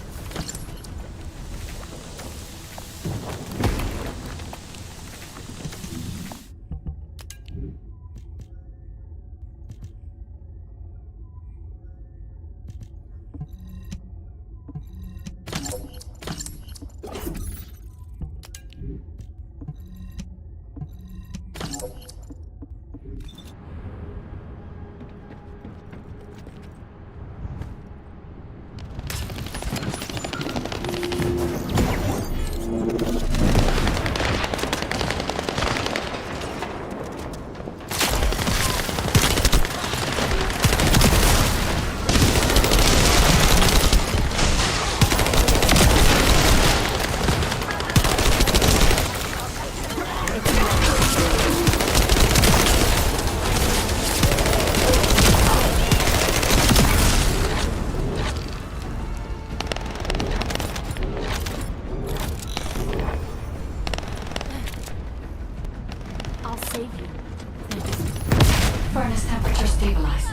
Furnace temperature stabilized.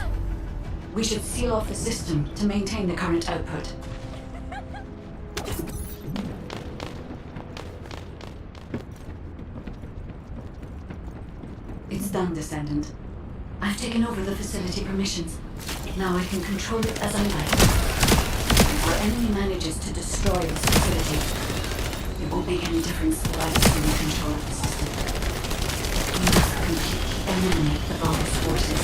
We should seal off the system to maintain the current output. It's done, Descendant. I've taken over the facility permissions. Now I can control it as I like. If our enemy manages to destroy this facility, it won't make any difference that I assume control of the system. We must completely eliminate the Vulgus forces.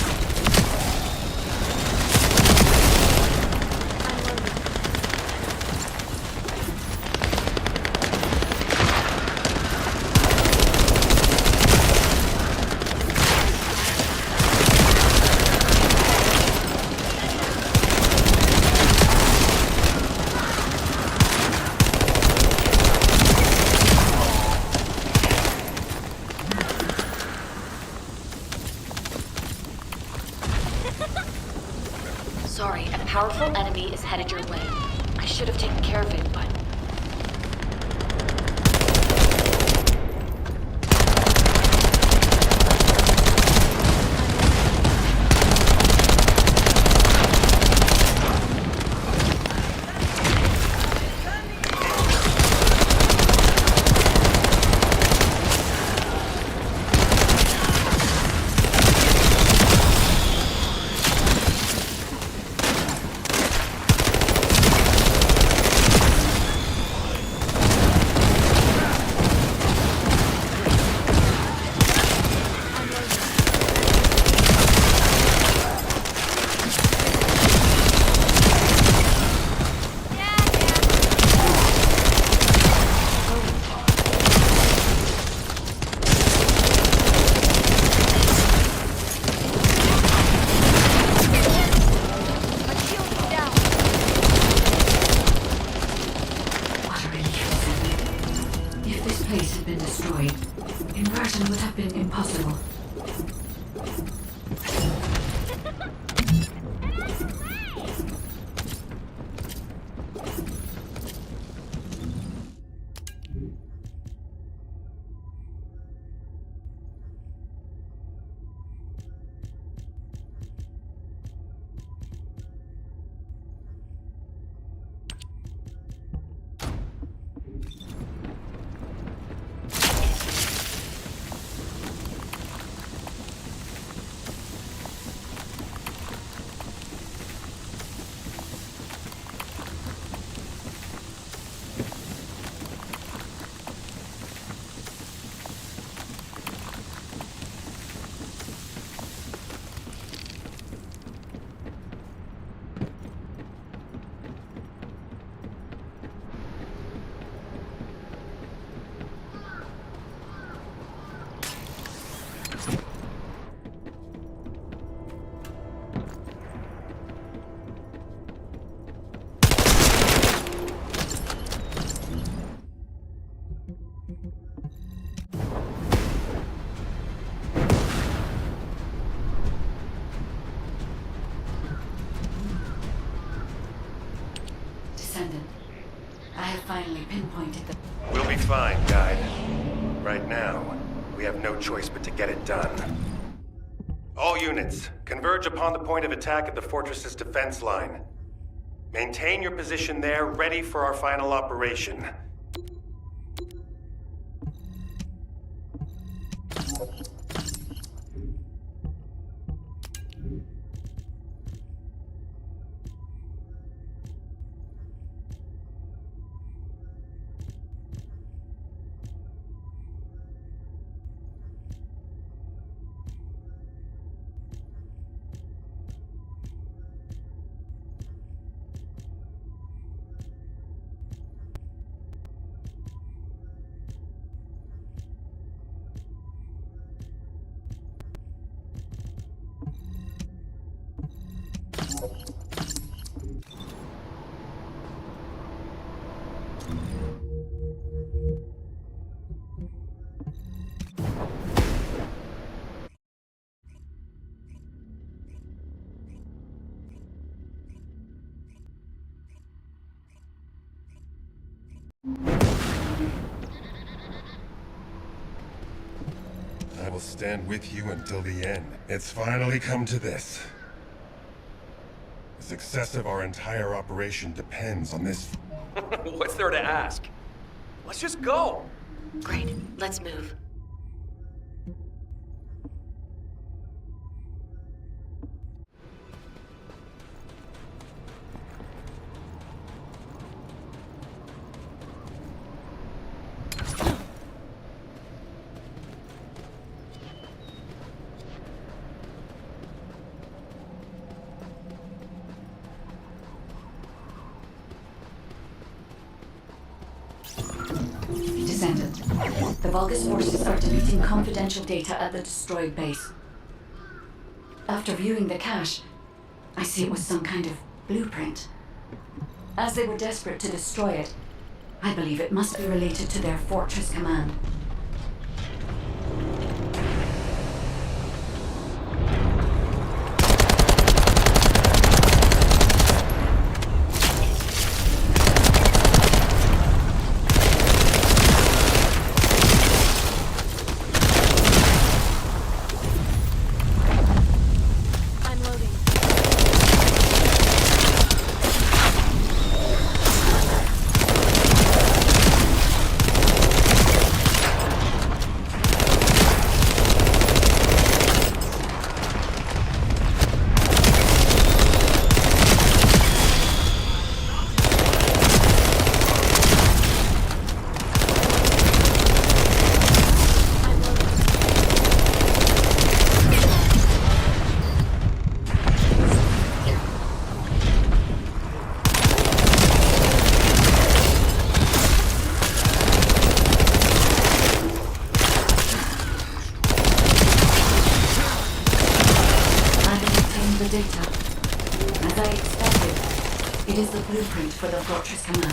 Sorry, a powerful enemy is headed your way. I should have taken care of it, but... Inversion would have been impossible. Descendant. I have finally pinpointed the... We'll be fine, Guide. Right now, we have no choice but to get it done. All units, converge upon the point of attack at the fortress's defense line. Maintain your position there, ready for our final operation. I will stand with you until the end. It's finally come to this. The success of our entire operation depends on this. What's there to ask? Let's just go. Great, let's move. Descendant. The Vulgus forces are deleting confidential data at the destroyed base. After viewing the cache, I see it was some kind of blueprint. As they were desperate to destroy it, I believe it must be related to their fortress command. Data. As I expected, it is the blueprint for the Fortress Command.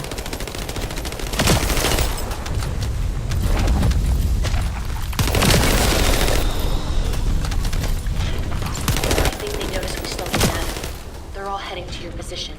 I think they noticed we slowed them down. They're all heading to your position.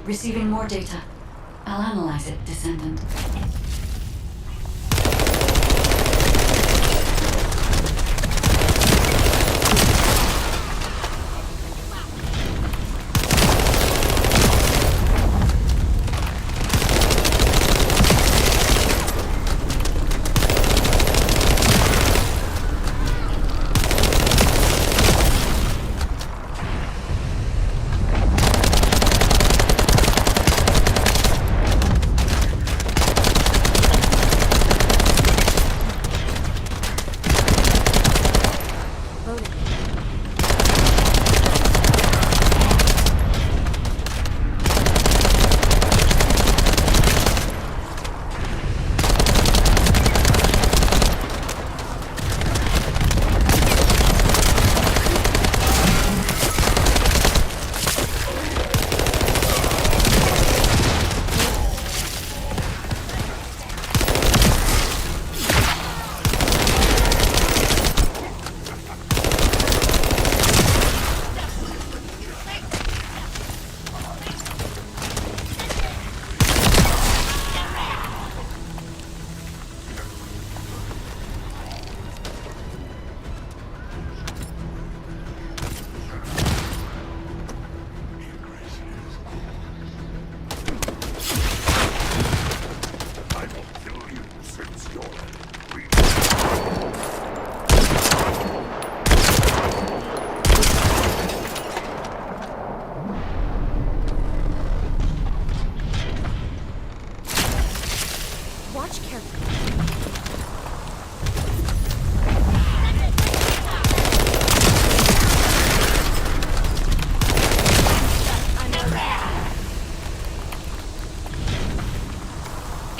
Receiving more data. I'll analyze it, Descendant.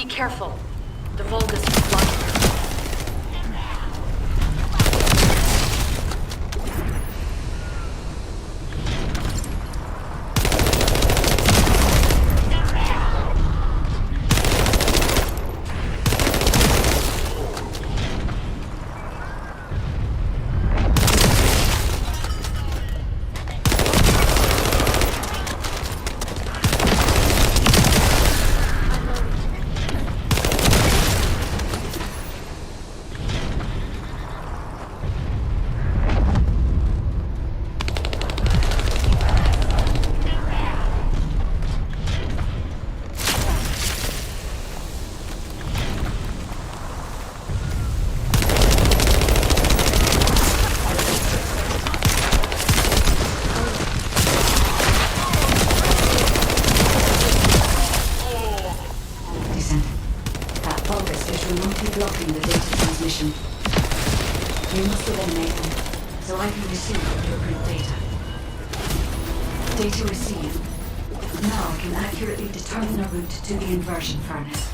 Careful. The Vulgus is blocking. Blocking the data transmission. We must eliminate them, so I can receive the blueprint data. Data received. Now I can accurately determine a route to the inversion furnace.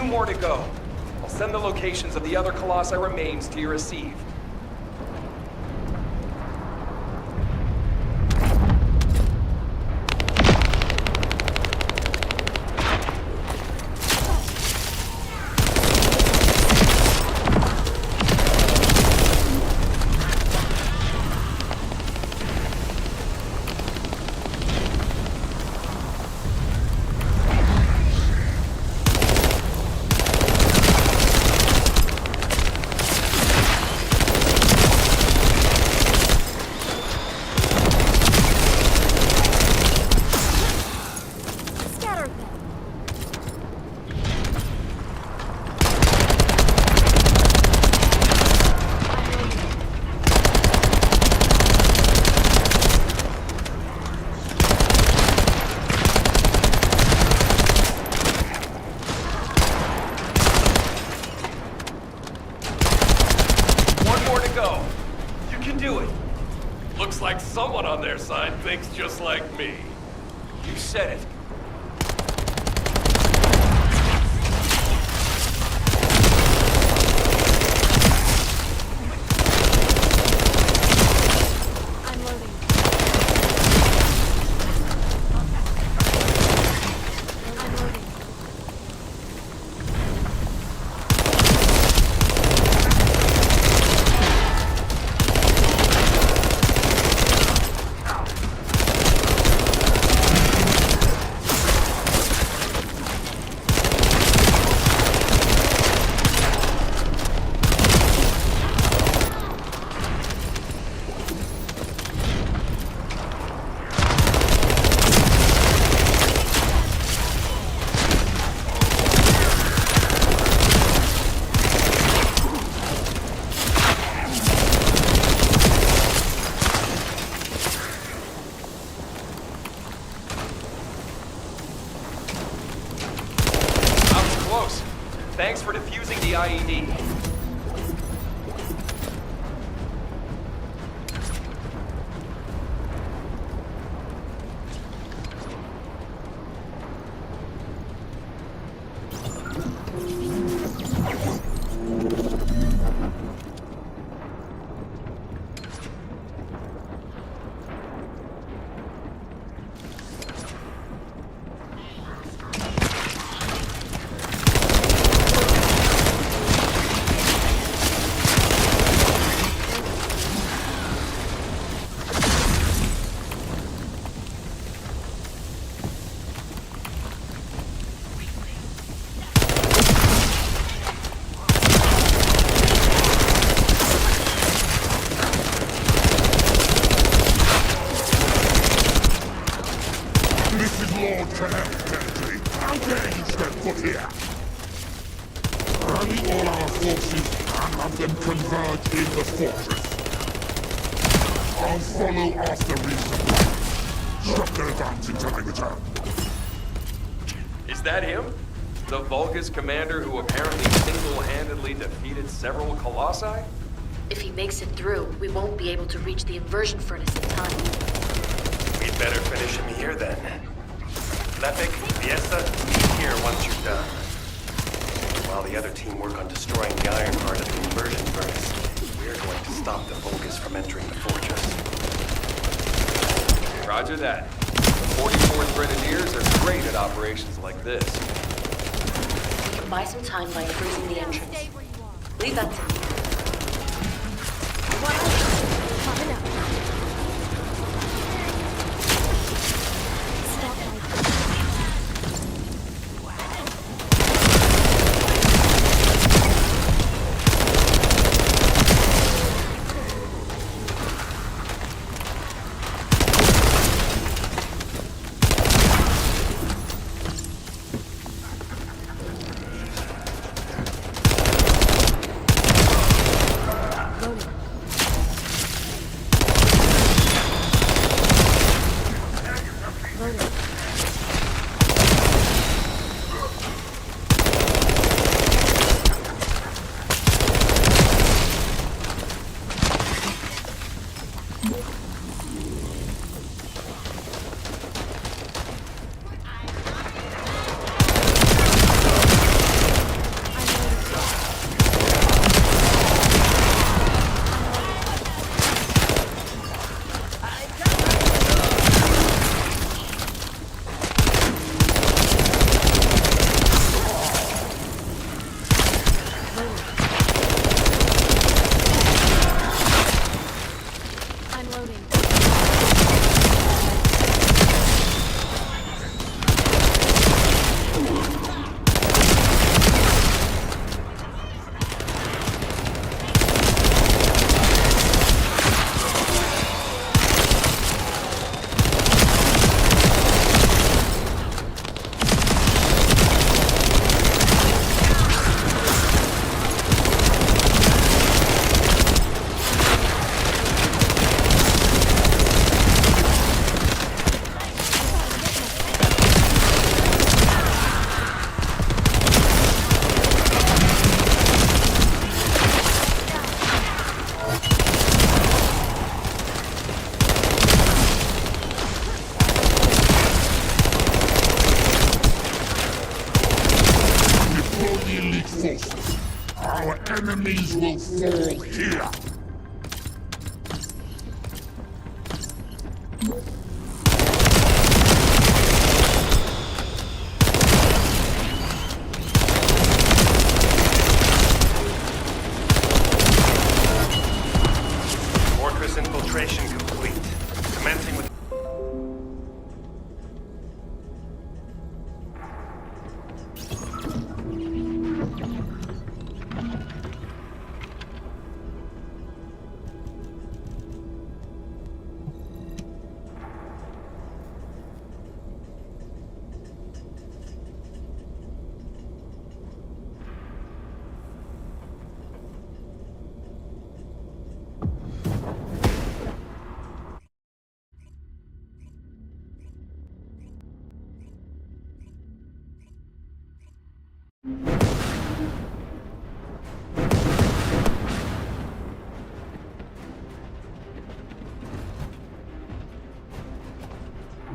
More to go. I'll send the locations of the other Colossi remains to your receive. go. You can do it. Looks like someone on their side thinks just like me. You said it. Thanks for defusing the IED. Is that him? The Vulgus commander who apparently single-handedly defeated several Colossi? If he makes it through, we won't be able to reach the inversion furnace in time. We'd better finish him here then. Lepic, Fiesta, meet here once you're done. While the other team work on destroying the iron part of the inversion furnace, we're going to stop the Vulgus from entering the fortress. Roger that. The 44th Grenadiers are great at operations like this. We can buy some time by freezing the entrance. Leave that to me. enemies will fall here! Fortress infiltration complete. Commencing with...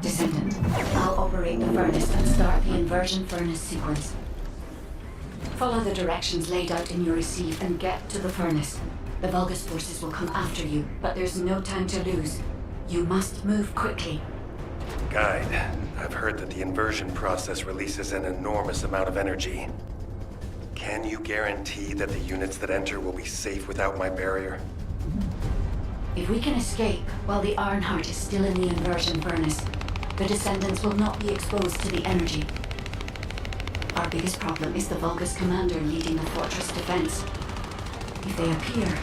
Descendant, I'll operate the furnace and start the inversion furnace sequence. Follow the directions laid out in your receive and get to the furnace. The Vulgus forces will come after you, but there's no time to lose. You must move quickly. Guide, I've heard that the inversion process releases an enormous amount of energy. Can you guarantee that the units that enter will be safe without my barrier? If we can escape while the Ironheart is still in the inversion furnace, the Descendants will not be exposed to the energy. Our biggest problem is the Vulgus commander leading the fortress defense. If they appear,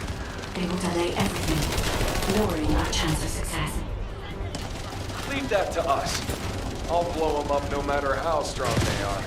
they will delay everything, lowering our chance of success. Leave that to us. I'll blow them up no matter how strong they are.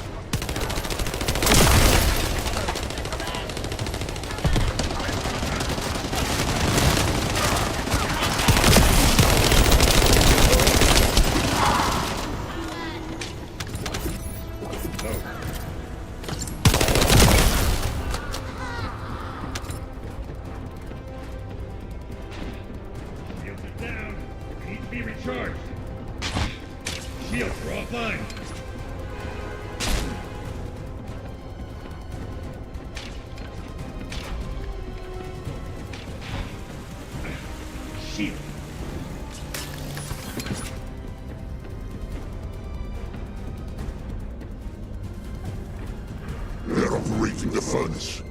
They're operating the furnace.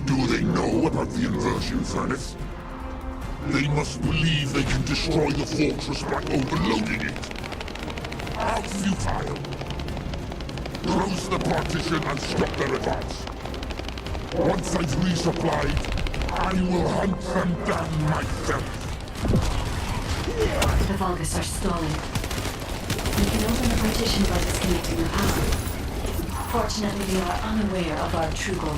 Do they know about the inversion furnace? They must believe they can destroy the fortress by overloading it. How futile. Close the partition and stop their advance. Once I've resupplied, I will hunt them down myself. The Vulgus are stalling. We can open the partition by disconnecting the power. Fortunately, they are unaware of our true goal.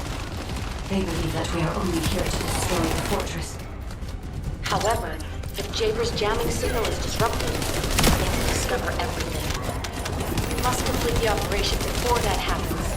They believe that we are only here to destroy the fortress. However, if Jaber's jamming signal is disrupted, they will discover everything. We must complete the operation before that happens.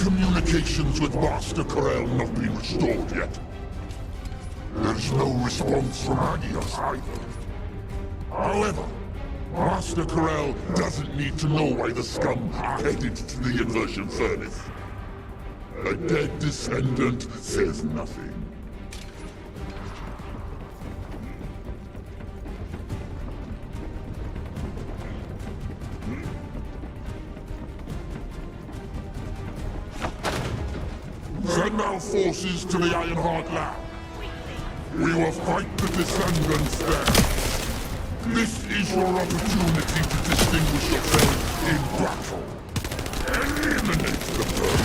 Communications with Master Corel not been restored yet. There's no response from Agios either. However, Master Corel doesn't need to know why the scum are headed to the inversion furnace. A dead descendant says nothing. Send our forces to the Ironheart lab. We will fight the Descendants there. This is your opportunity to distinguish yourself in battle. Eliminate the foe.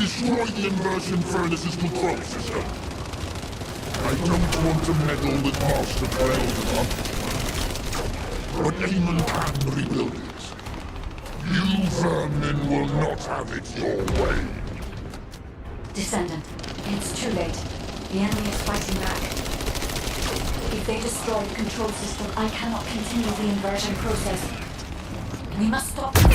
Destroy the immersion furnace's control system. I don't want to meddle with Master Braille, but Eamon can rebuild it. You vermin will not have it your way. Descendant, it's too late. The enemy is fighting back. If they destroy the control system, I cannot continue the inversion process. We must stop them.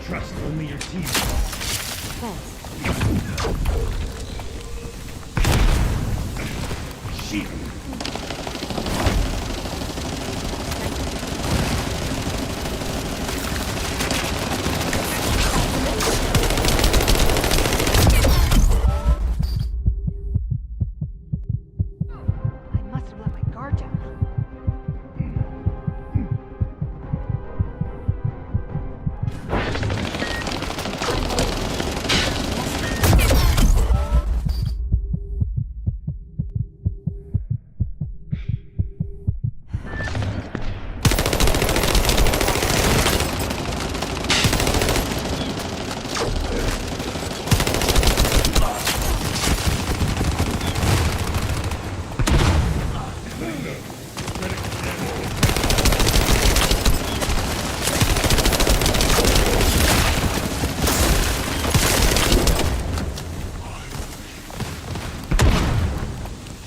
Trust only your team. Shield.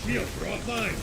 Shields are offline.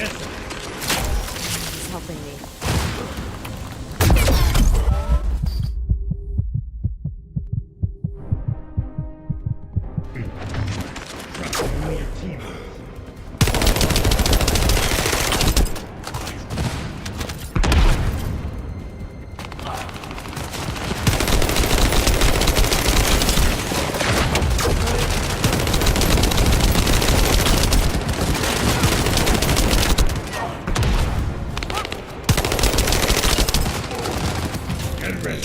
He's helping me. Only your team. Get ready.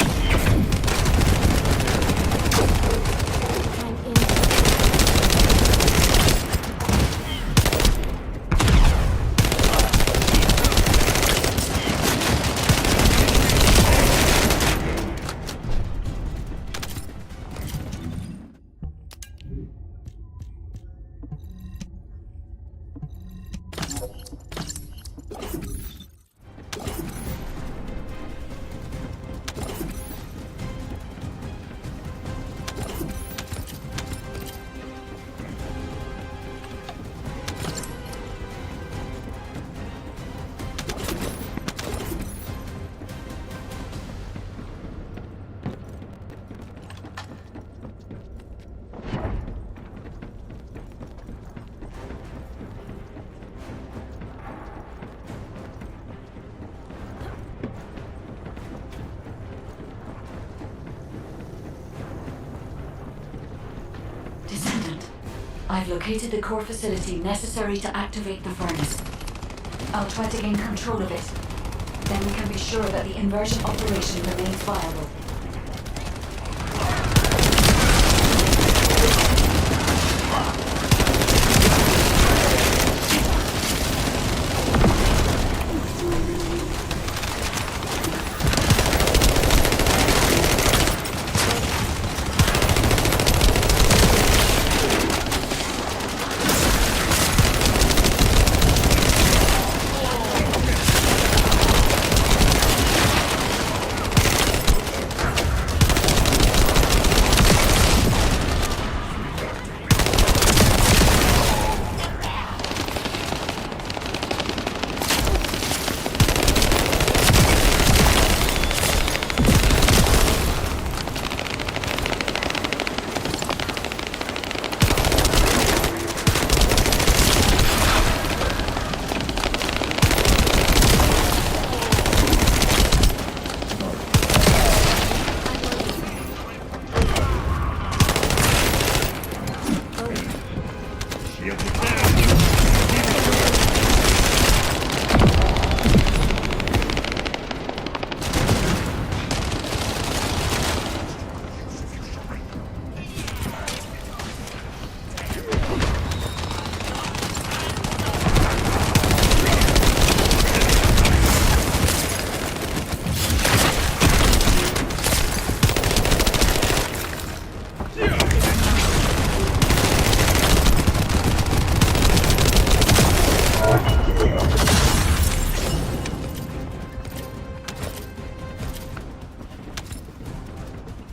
Descendant, I've located the core facility necessary to activate the furnace. I'll try to gain control of it. Then we can be sure that the inversion operation remains viable.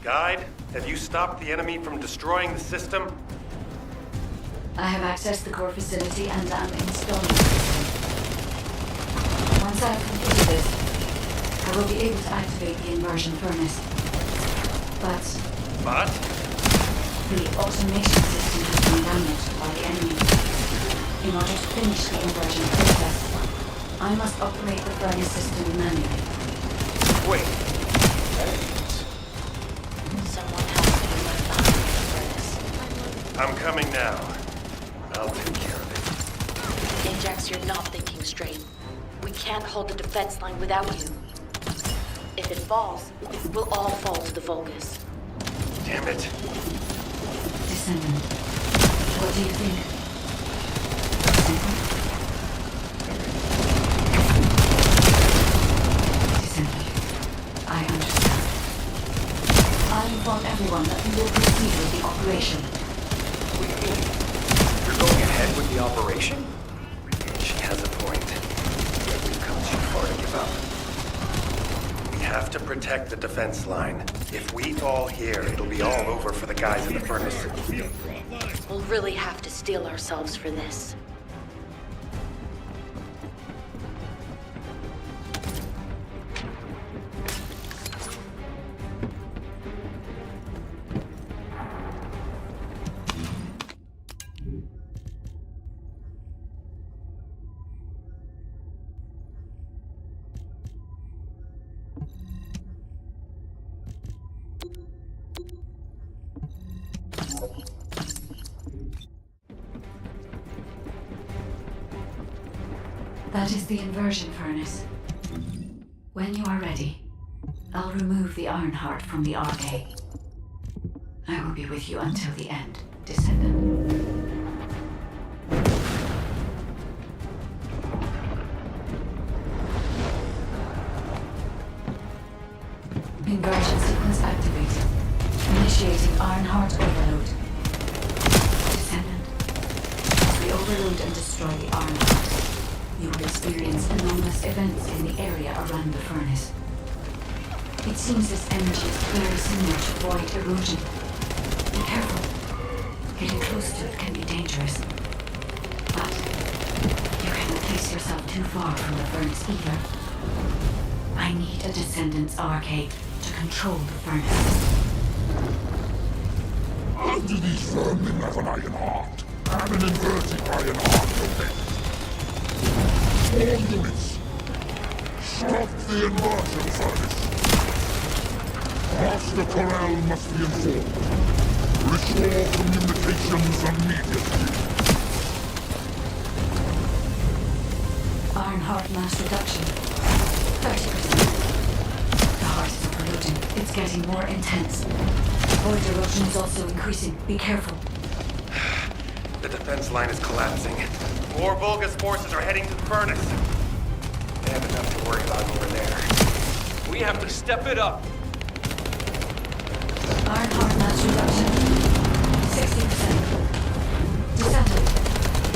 Guide, have you stopped the enemy from destroying the system? I have accessed the core facility and am installing the system. Once I have completed this, I will be able to activate the inversion furnace. But the automation system has been damaged by the enemy. In order to finish the inversion process, I must operate the furnace system manually. Wait. Someone has to be left behind in the furnace. I'm coming now. I'll take care of it. Ajax, you're not thinking straight. We can't hold the defense line without you. If it falls, we'll all fall to the Vulgus. Damn it. Descendant, what do you think? Descendant, I understand. I inform everyone that we will proceed with the operation. What do you mean? You're going ahead with the operation? She has a point. Yet we've come too far to give up. We have to protect the defense line. If we fall here, it'll be all over for the guys in the furnace. We'll really have to steel ourselves for this. That is the inversion furnace. When you are ready, I'll remove the Ironheart from the RK. I will be with you until the end, Descendant. Inversion sequence activated. Initiating Ironheart overload. Descendant, as we overload and destroy the Ironheart, you will experience anomalous events in the area around the furnace. It seems this energy is very similar to void erosion. Be careful. Getting close to it can be dangerous. But you cannot place yourself too far from the furnace either. I need a Descendant's RK to control the furnace. How do these vermin have an iron heart? And an inverted iron heart for them? All units, stop the inversion furnace. Master Corral must be informed. Restore communications immediately. Ironheart mass reduction. 30%. The heart is overloading. It's getting more intense. Void erosion is also increasing. Be careful. The defense line is collapsing. More Vulgus forces are heading to the furnace. They have enough to worry about over there. We have to step it up. Ironheart mass reduction. 60%. Descendant.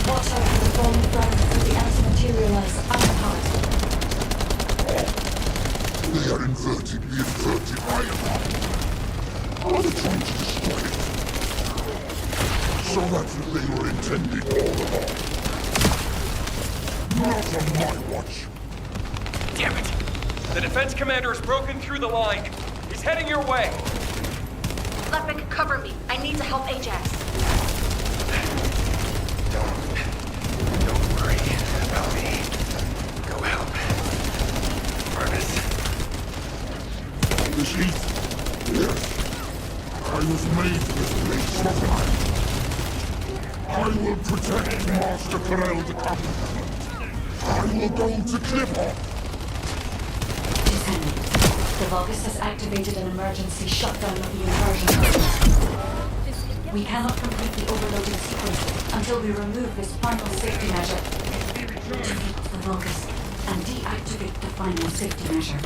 Watch out for the falling fragments of the anti-materialized Ironheart. They are inverting the inverted iron heart. Are they trying to destroy it? So that's what they were intending all along. Not on my watch. Damn it! The defense commander has broken through the line. He's heading your way. Lepic, cover me. I need to help Ajax. Don't worry about me. Go help. Furnace. This heat? Yes. I was made for this place, wasn't I? I will protect Master Corel the Covenant. I will go to Clipper. Descendant. The Vulgus has activated an emergency shutdown of the inversion furnace. We cannot complete the overloading sequence until we remove this final safety measure. Defeat the Vulgus and deactivate the final safety measure.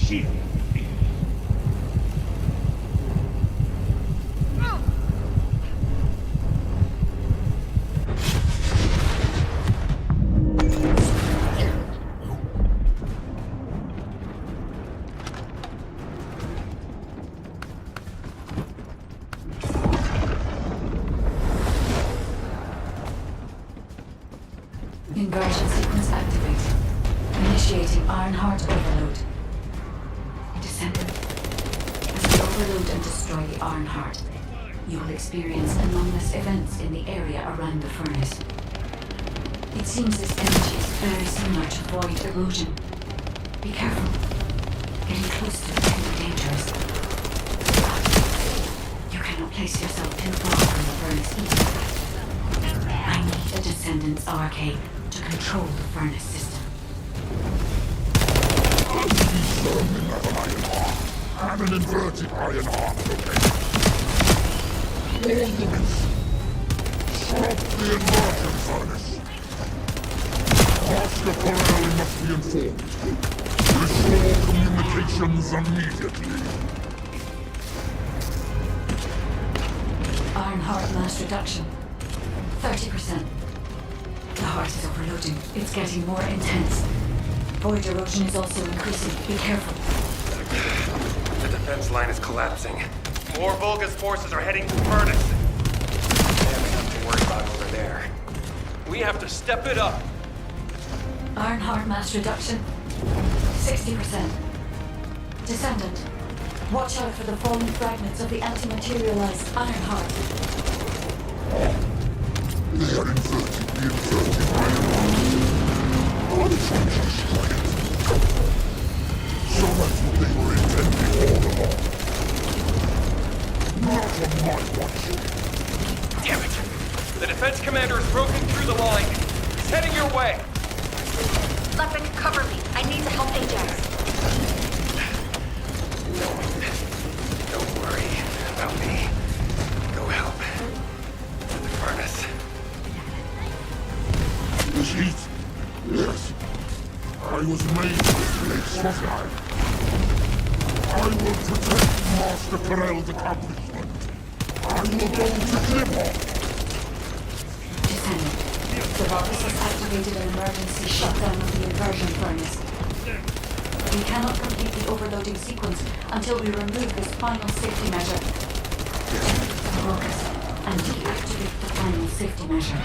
shield is. Inversion sequence activated. Initiating Ironheart overload. Descendant. As we overload and destroy the Ironheart, you will experience anomalous events in the area around the furnace. It seems this energy is very similar to void erosion. Be careful. Getting close to it can be dangerous. You cannot place yourself too far from the furnace either. I need a Descendant's RK to control the furnace system. Have an inverted iron heart location. All units, stop the inversion furnace. Master Corel must be informed. Restore communications immediately. Ironheart mass reduction. 30%. The heart is overloading. It's getting more intense. Void erosion is also increasing. Be careful. The defense line is collapsing. More Vulgus forces are heading to the furnace. They have enough to worry about over there. We have to step it up. Ironheart mass reduction. 60%. Descendant. Watch out for the falling fragments of the anti-materialized Ironheart. They are inverting the inverted iron heart. Other functions strike. So that's what they were intending all along. Not on my watch. Damn it! The defense commander has broken through the line. He's heading your way. Lepic, cover me. I need to help Ajax. Don't worry about me. Go help. The furnace. This heat? Yes. I was made for this place, wasn't I? I will protect Master Corel's accomplishment. I will go to Clipper. Descendant. The Vulgus has activated an emergency shutdown of the inversion furnace. We cannot complete the overloading sequence until we remove this final safety measure. Focus and deactivate the final safety measure.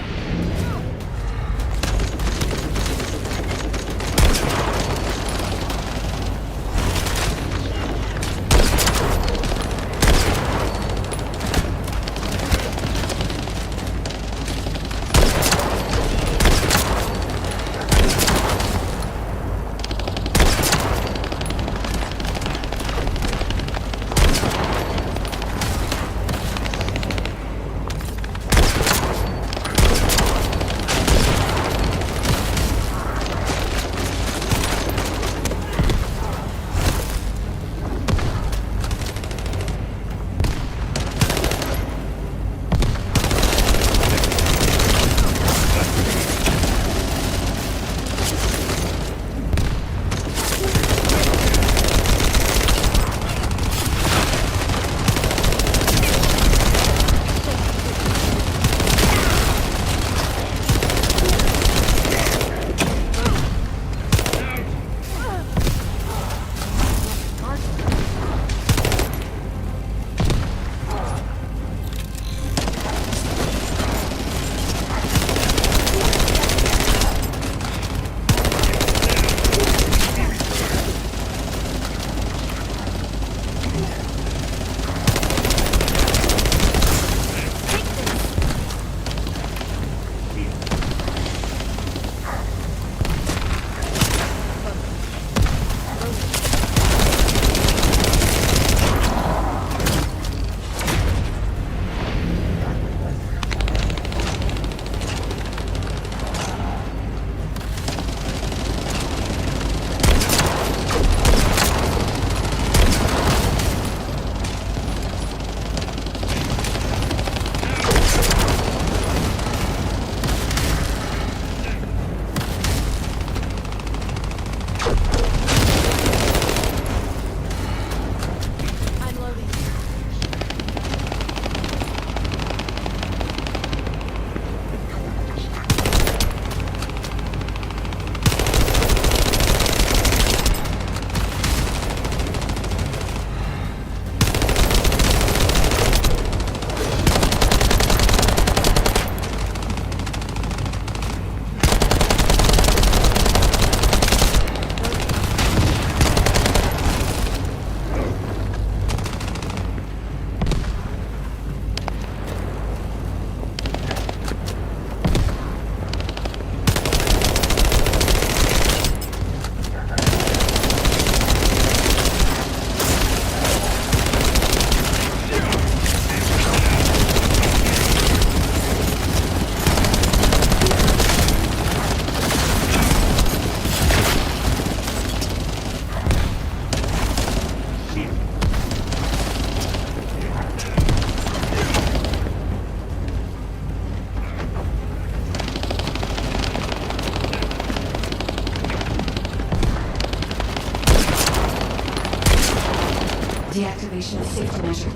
Deactivation of safety measure.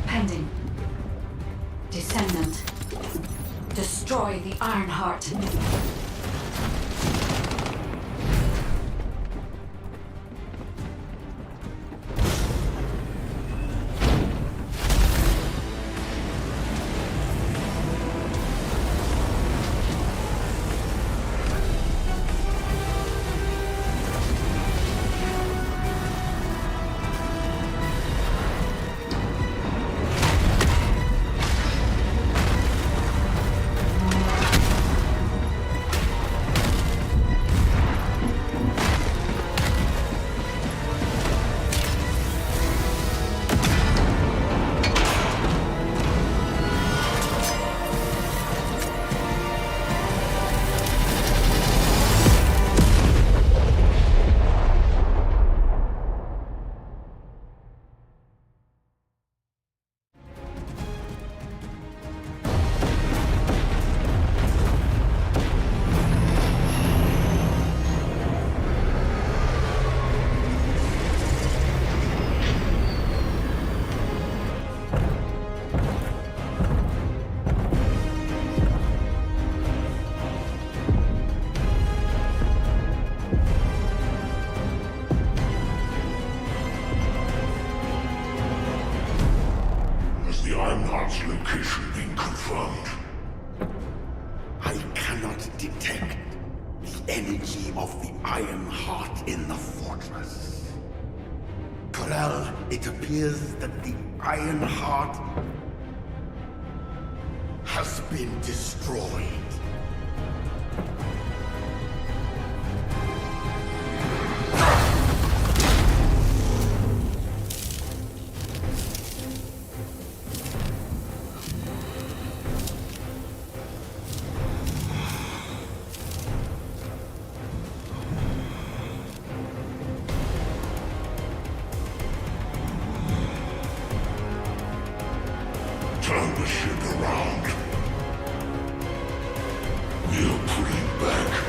Pending. Descendant. Destroy the Ironheart. Location being confirmed. I cannot detect the energy of the Ironheart in the fortress. Corel, it appears that the Ironheart has been destroyed. Turn the ship around. We're pulling back.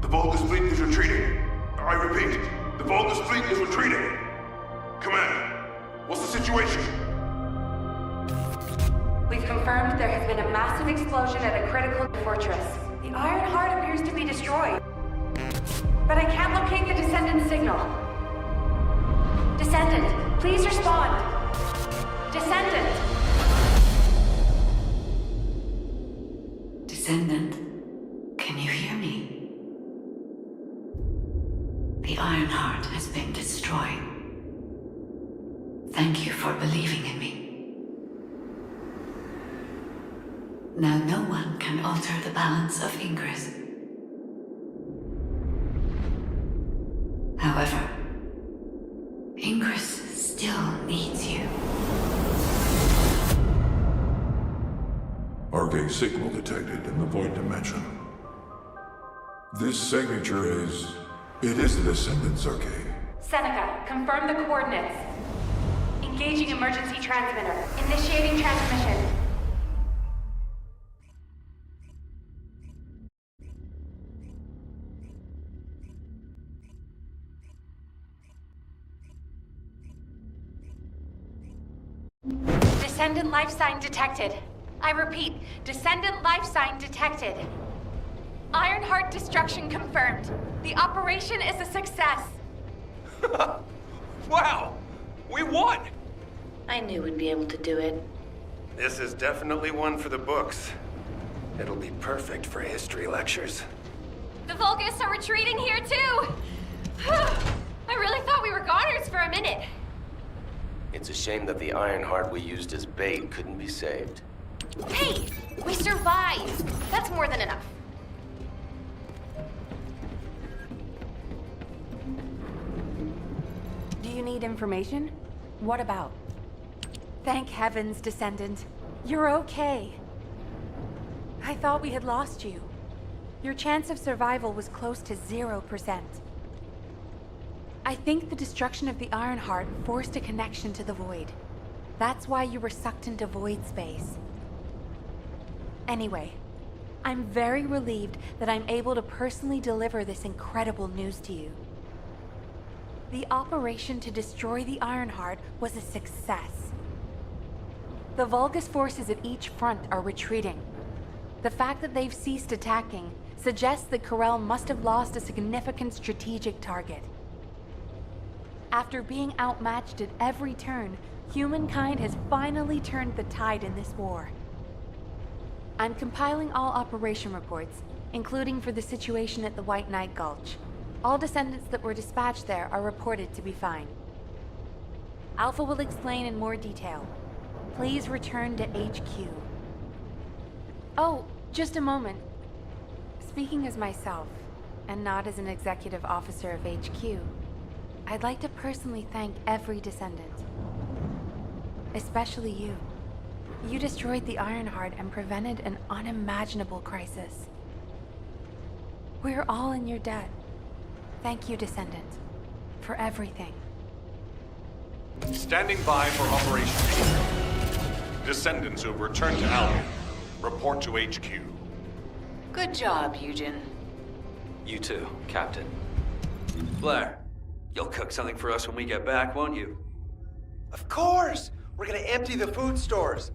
The Vulgus fleet is retreating. I repeat, the Vulgus fleet is retreating. Commander, what's the situation? We've confirmed there has been a massive explosion at a critical fortress. The Ironheart appears to be destroyed. But I can't locate the Descendant signal. Descendant, please respond. Descendant! Descendant, can you hear me? The Ironheart has been destroyed. Thank you for believing in me. Now no one can alter the balance of Ingress. However, Ingress still needs you. Arcane signal detected in the void dimension. This signature is... It is the Descendant's arcane. Seneca, confirm the coordinates. Engaging emergency transmitter. Initiating transmission. Descendant life sign detected. I repeat, Descendant life sign detected. Ironheart destruction confirmed. The operation is a success. Wow! We won! I knew we'd be able to do it. This is definitely one for the books. It'll be perfect for history lectures. The Vulgus are retreating here too! I really thought we were goners for a minute. It's a shame that the Ironheart we used as bait couldn't be saved. Hey! We survived! That's more than enough. Do you need information? What about? Thank heavens, Descendant. You're okay. I thought we had lost you. Your chance of survival was close to 0%. I think the destruction of the Ironheart forced a connection to the Void. That's why you were sucked into Void space. Anyway, I'm very relieved that I'm able to personally deliver this incredible news to you. The operation to destroy the Ironheart was a success. The Vulgus forces at each front are retreating. The fact that they've ceased attacking suggests that Corel must have lost a significant strategic target. After being outmatched at every turn, humankind has finally turned the tide in this war. I'm compiling all operation reports, including for the situation at the White Knight Gulch. All descendants that were dispatched there are reported to be fine. Alpha will explain in more detail. Please return to HQ. Oh, just a moment. Speaking as myself, and not as an executive officer of HQ, I'd like to personally thank every descendant. Especially you. You destroyed the Ironheart and prevented an unimaginable crisis. We're all in your debt. Thank you, Descendant, for everything. Standing by for Operation Peace. Descendants who have returned to Albion. Report to HQ. Good job, Eugen. You too, Captain. Blair, you'll cook something for us when we get back, won't you? Of course! We're gonna empty the food stores.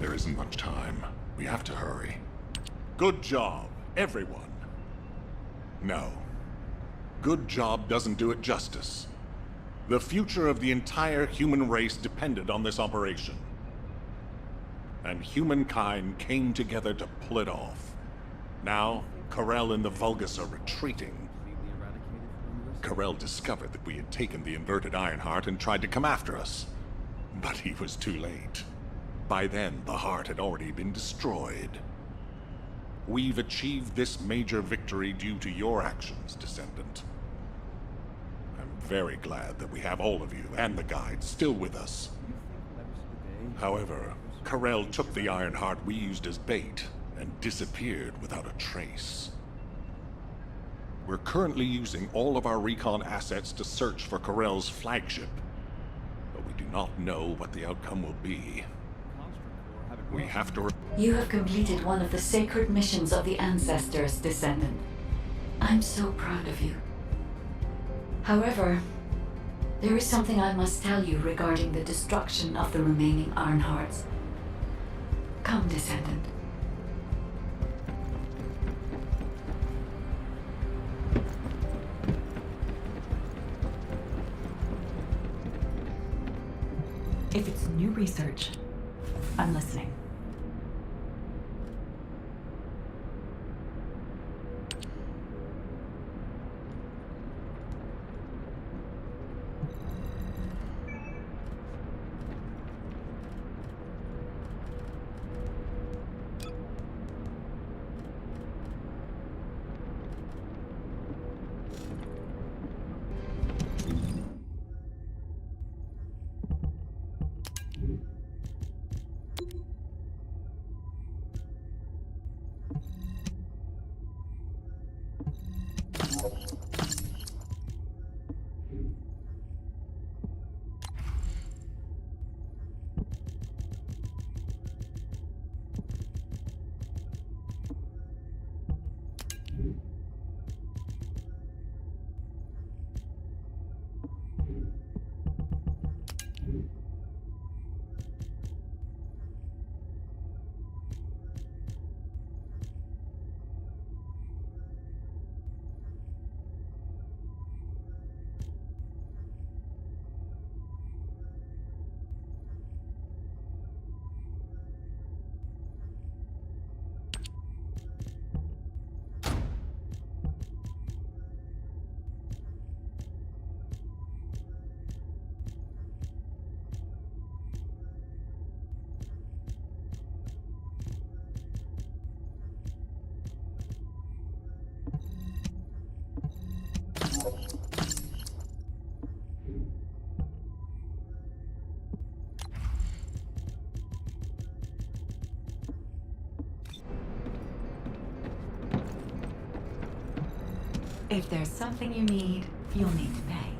There isn't much time. We have to hurry. Good job, everyone. No. Good job doesn't do it justice. The future of the entire human race depended on this operation. And humankind came together to pull it off. Now, Karel and the Vulgus are retreating. Karel discovered that we had taken the inverted Ironheart and tried to come after us. But he was too late. By then, the heart had already been destroyed. We've achieved this major victory due to your actions, Descendant. I'm very glad that we have all of you and the guides still with us. However, Karel took the Ironheart we used as bait and disappeared without a trace. We're currently using all of our recon assets to search for Karel's flagship, but we do not know what the outcome will be. We have to... You have completed one of the sacred missions of the Ancestors, Descendant. I'm so proud of you. However, there is something I must tell you regarding the destruction of the remaining Ironhearts. Come, Descendant. If it's new research, I'm listening. If there's something you need, you'll need to pay.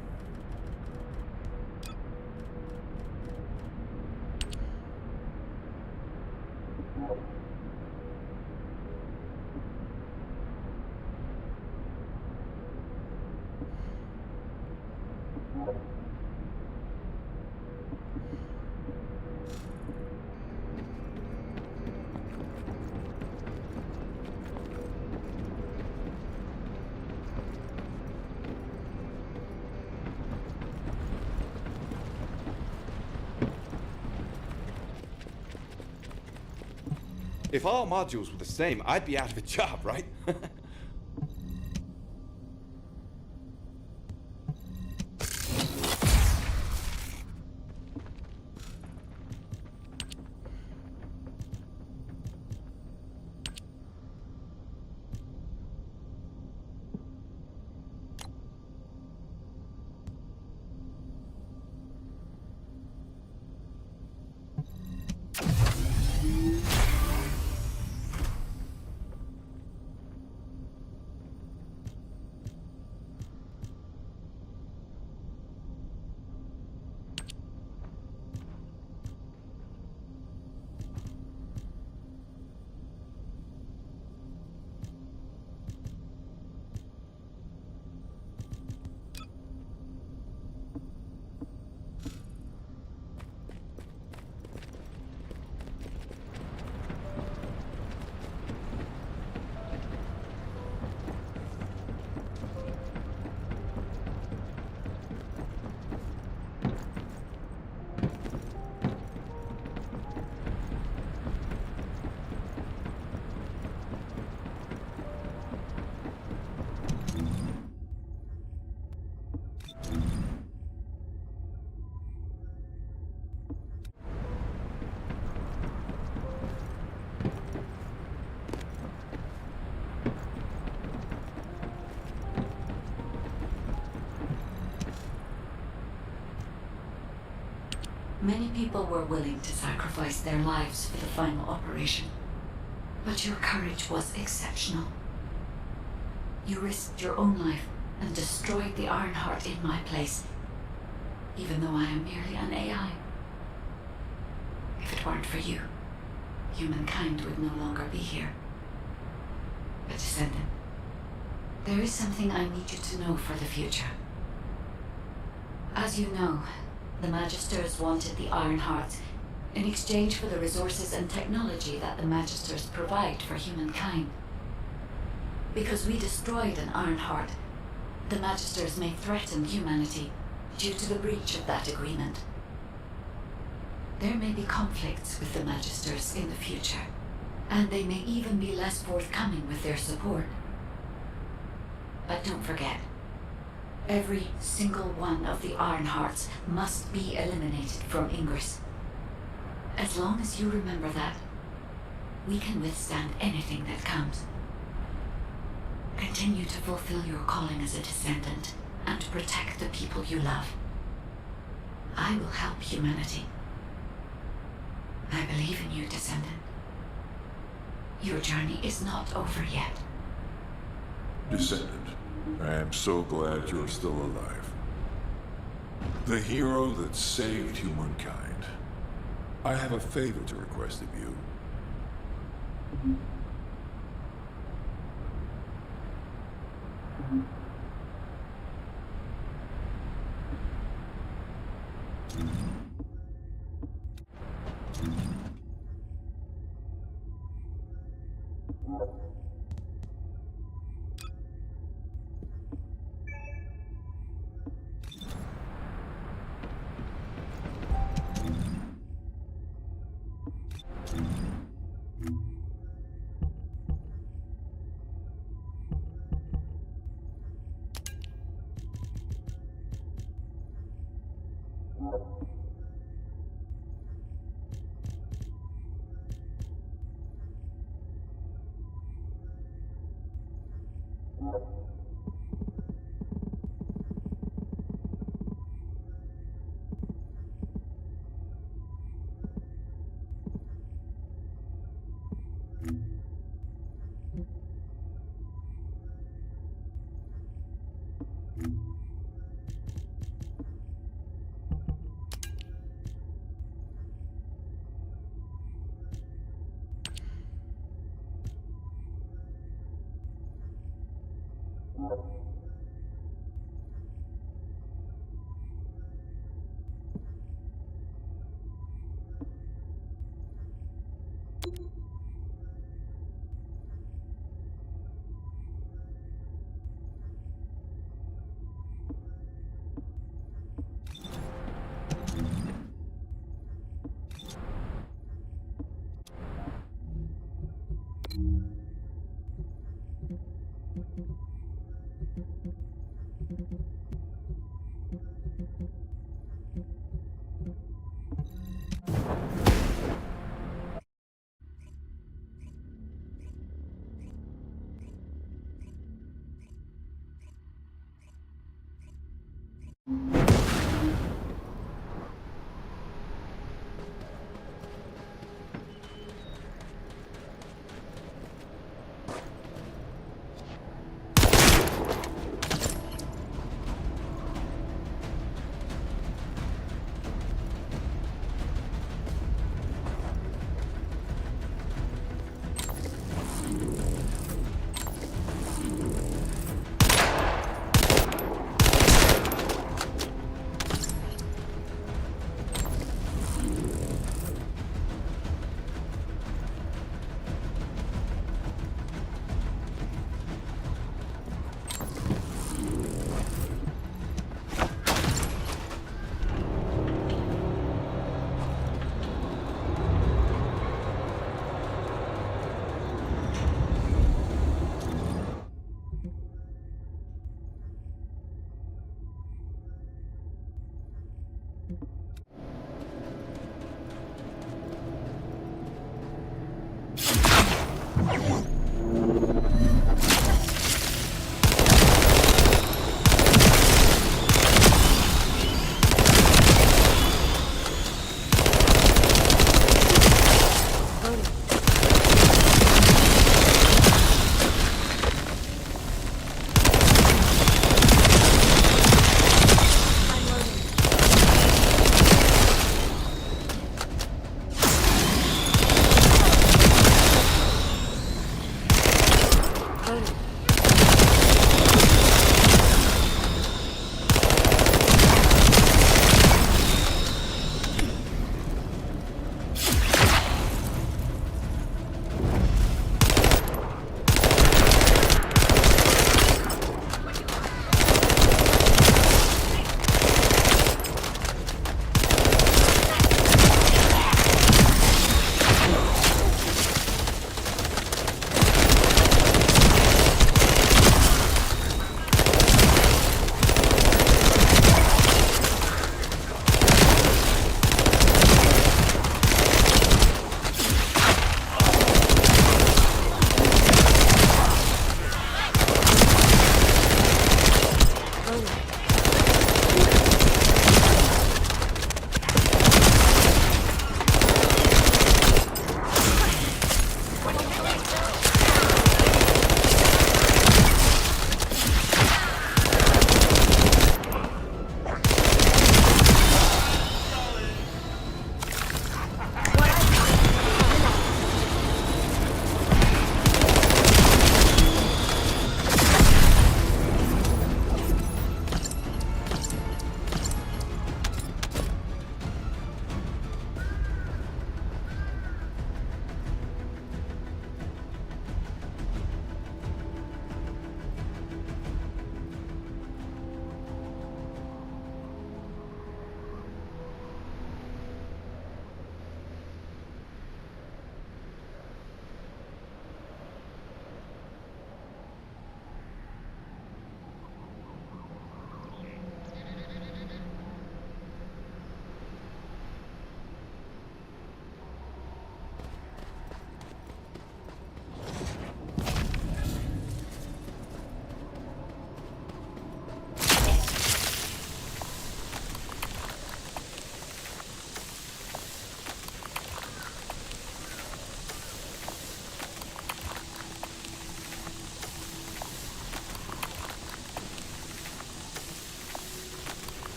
If all modules were the same, I'd be out of a job, right? Many people were willing to sacrifice their lives for the final operation. But your courage was exceptional. You risked your own life and destroyed the Ironheart in my place, even though I am merely an AI. If it weren't for you, humankind would no longer be here. But Descendant, there is something I need you to know for the future. As you know, the Magisters wanted the Ironheart in exchange for the resources and technology that the Magisters provide for humankind. Because we destroyed an Ironheart, the Magisters may threaten humanity due to the breach of that agreement. There may be conflicts with the Magisters in the future, and they may even be less forthcoming with their support. But don't forget, every single one of the Ironhearts must be eliminated from Ingress. As long as you remember that, we can withstand anything that comes. Continue to fulfill your calling as a Descendant and protect the people you love. I will help humanity. I believe in you, Descendant. Your journey is not over yet. Descendant, I am so glad you're still alive. The hero that saved humankind. I have a favor to request of you.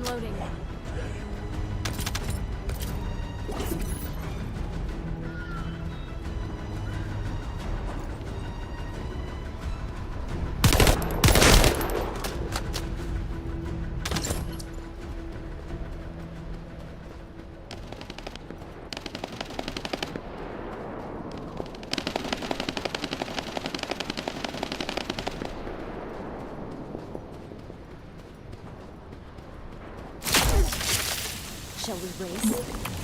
Unloading. Shall we race?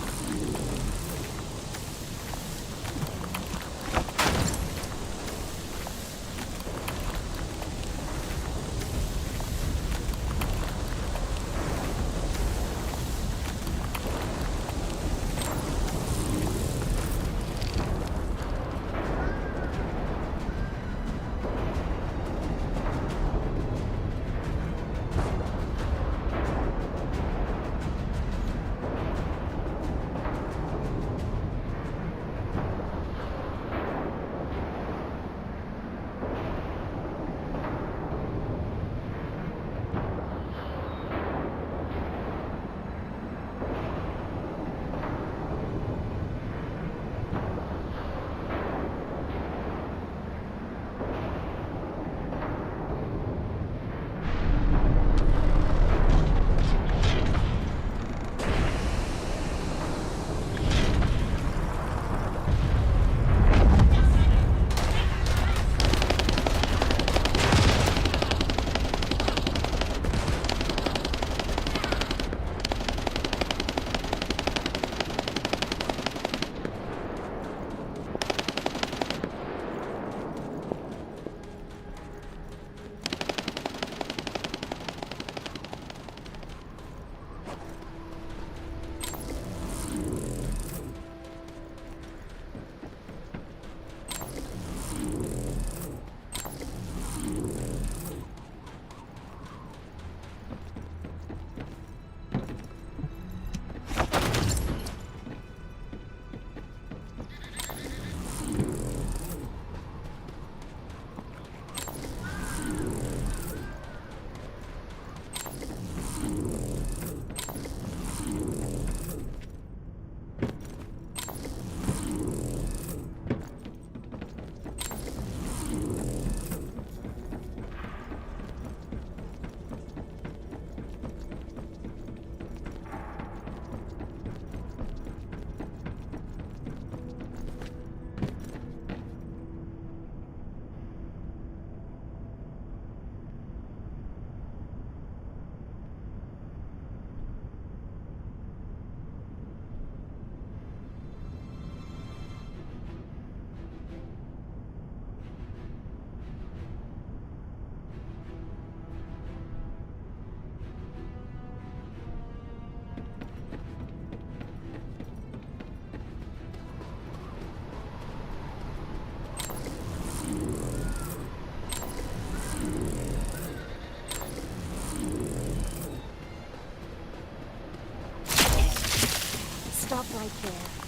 Stop right there.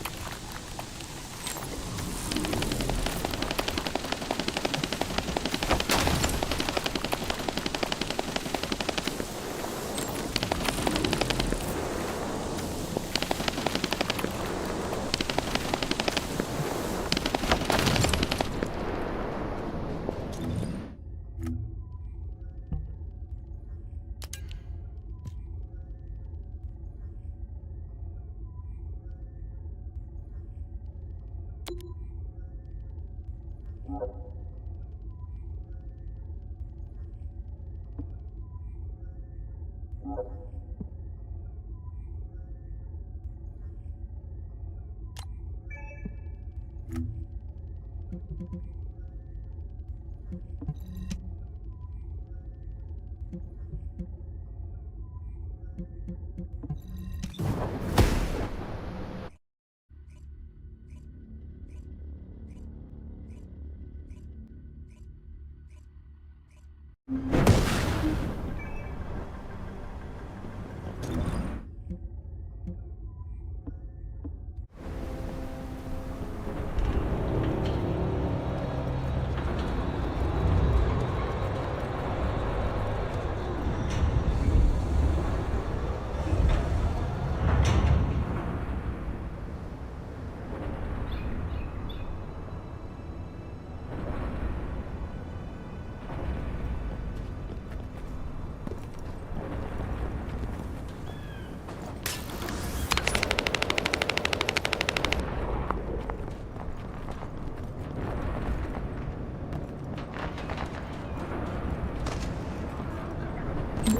I'm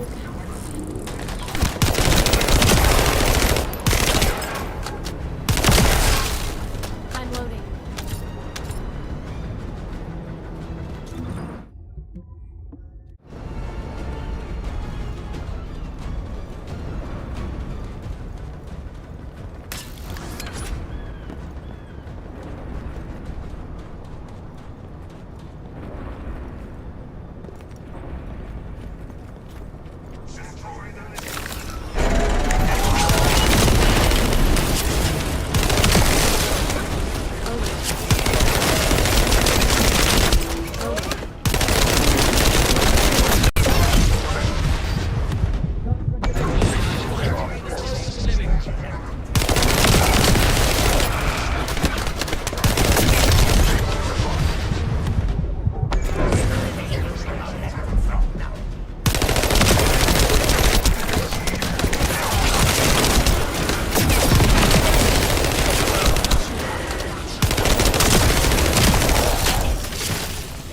loading.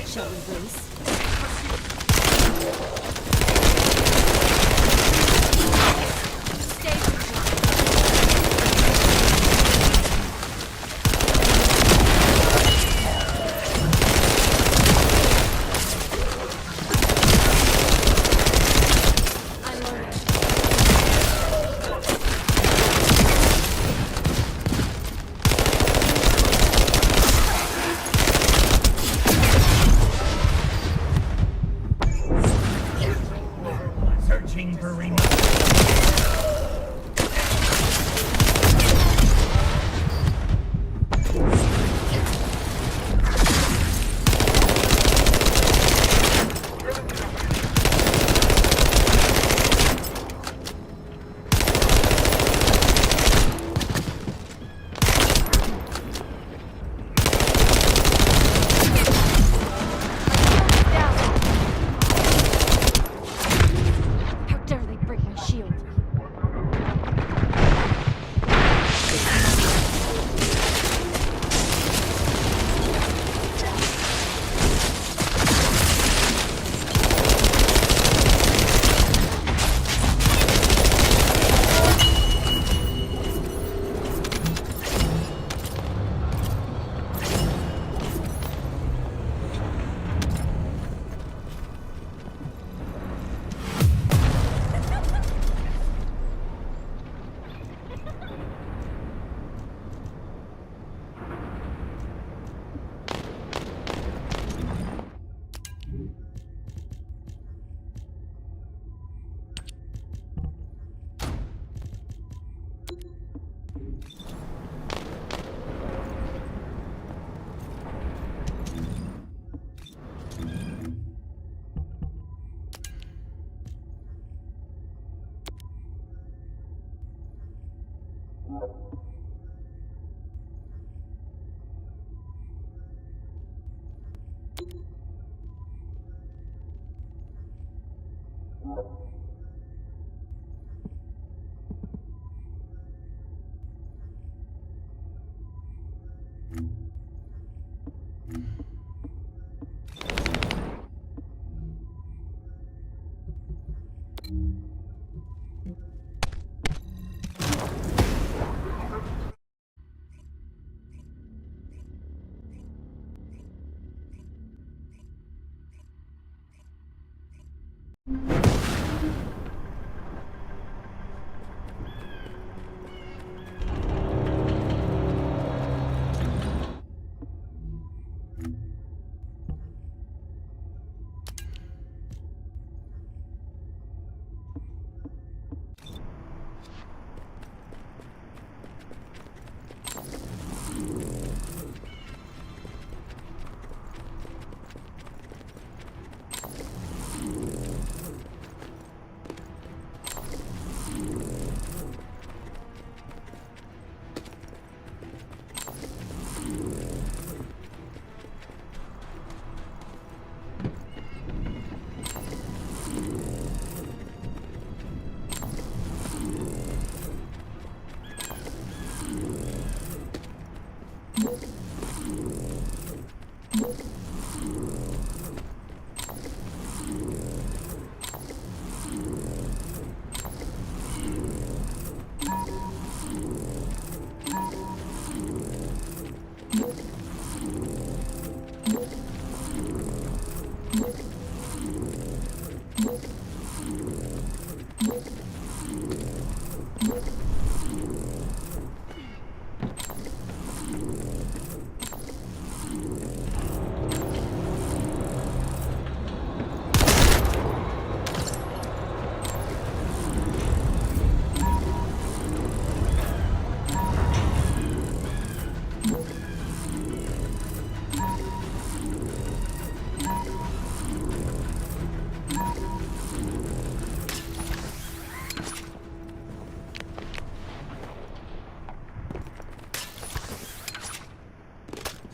Shall we race? Searching for remote. How dare they break my shield?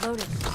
Loaded.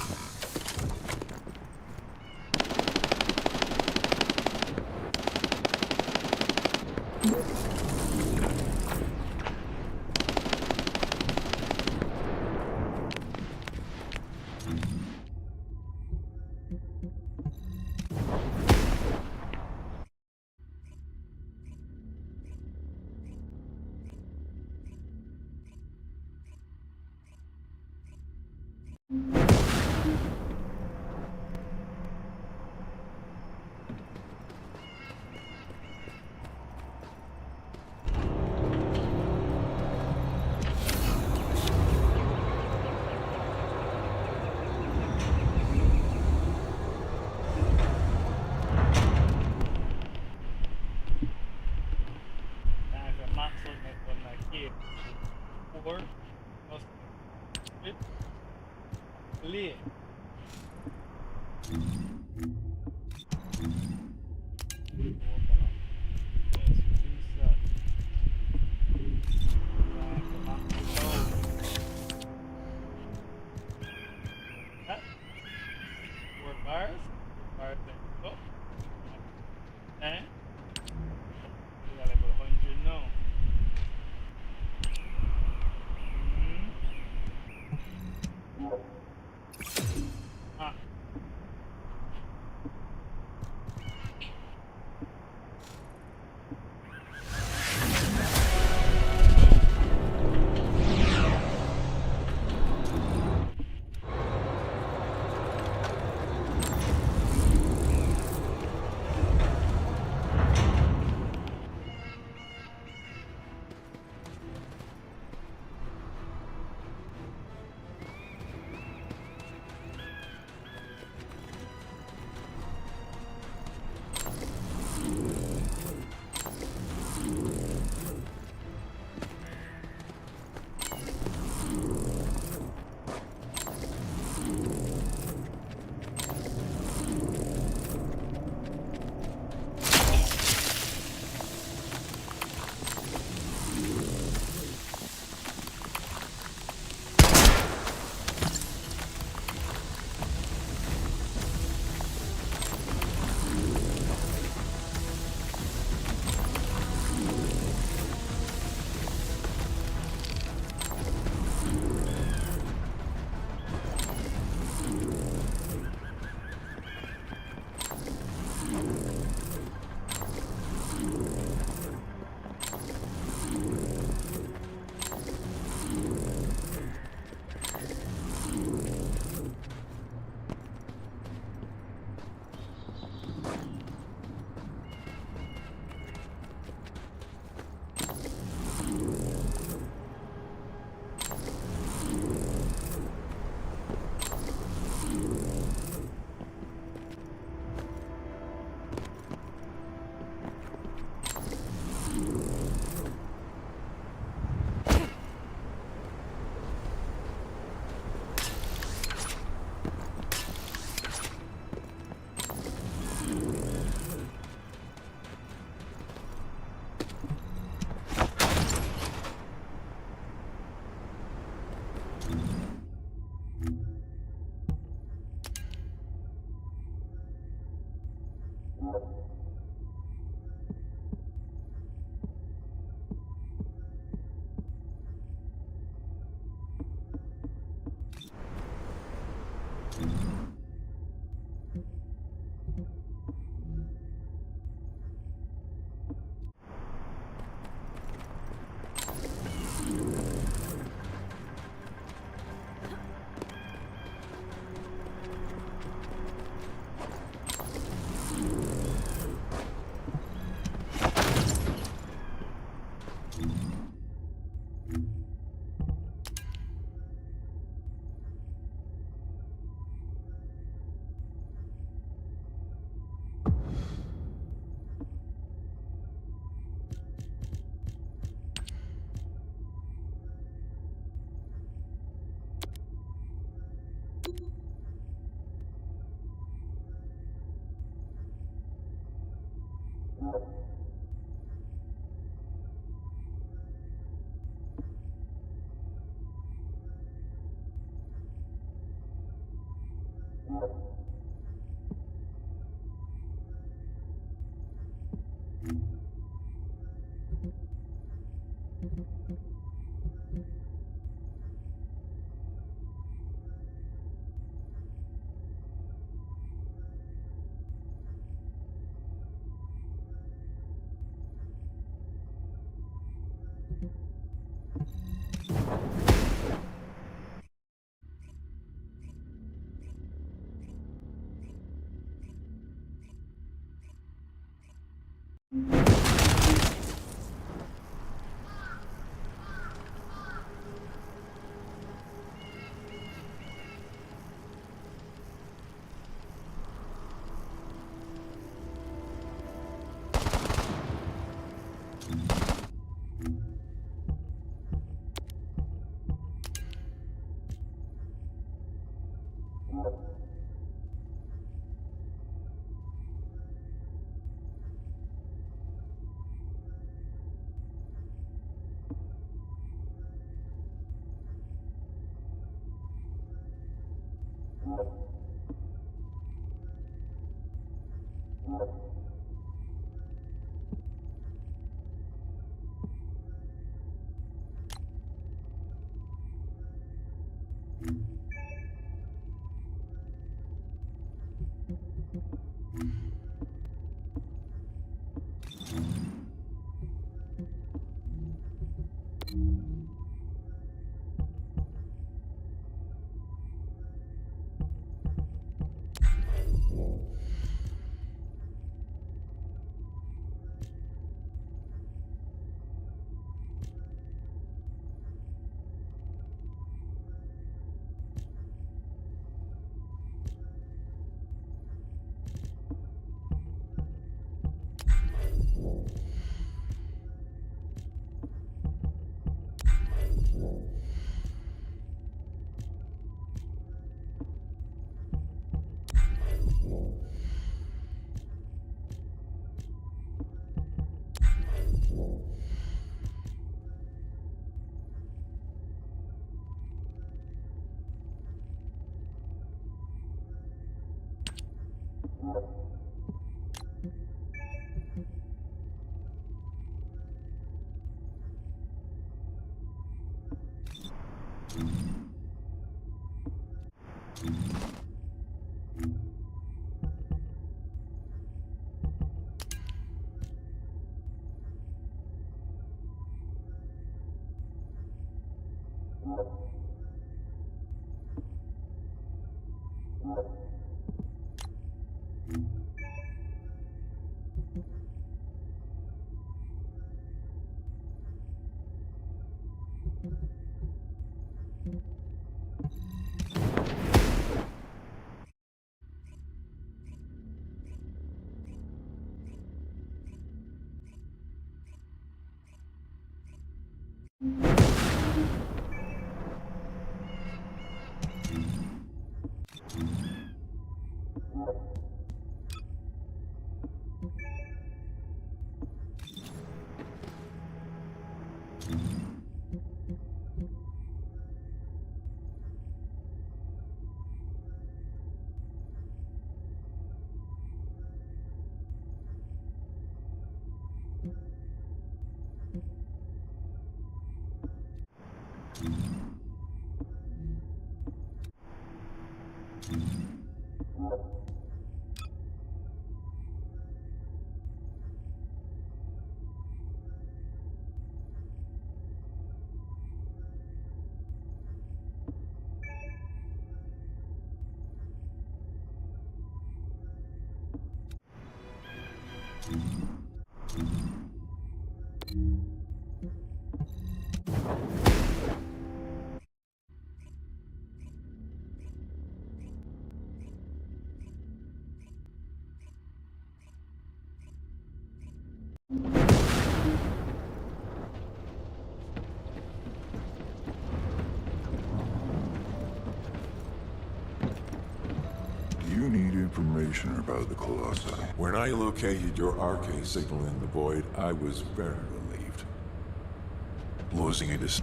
You need information about the Colossi. When I located your RK signal in the void, I was very relieved. Losing it is...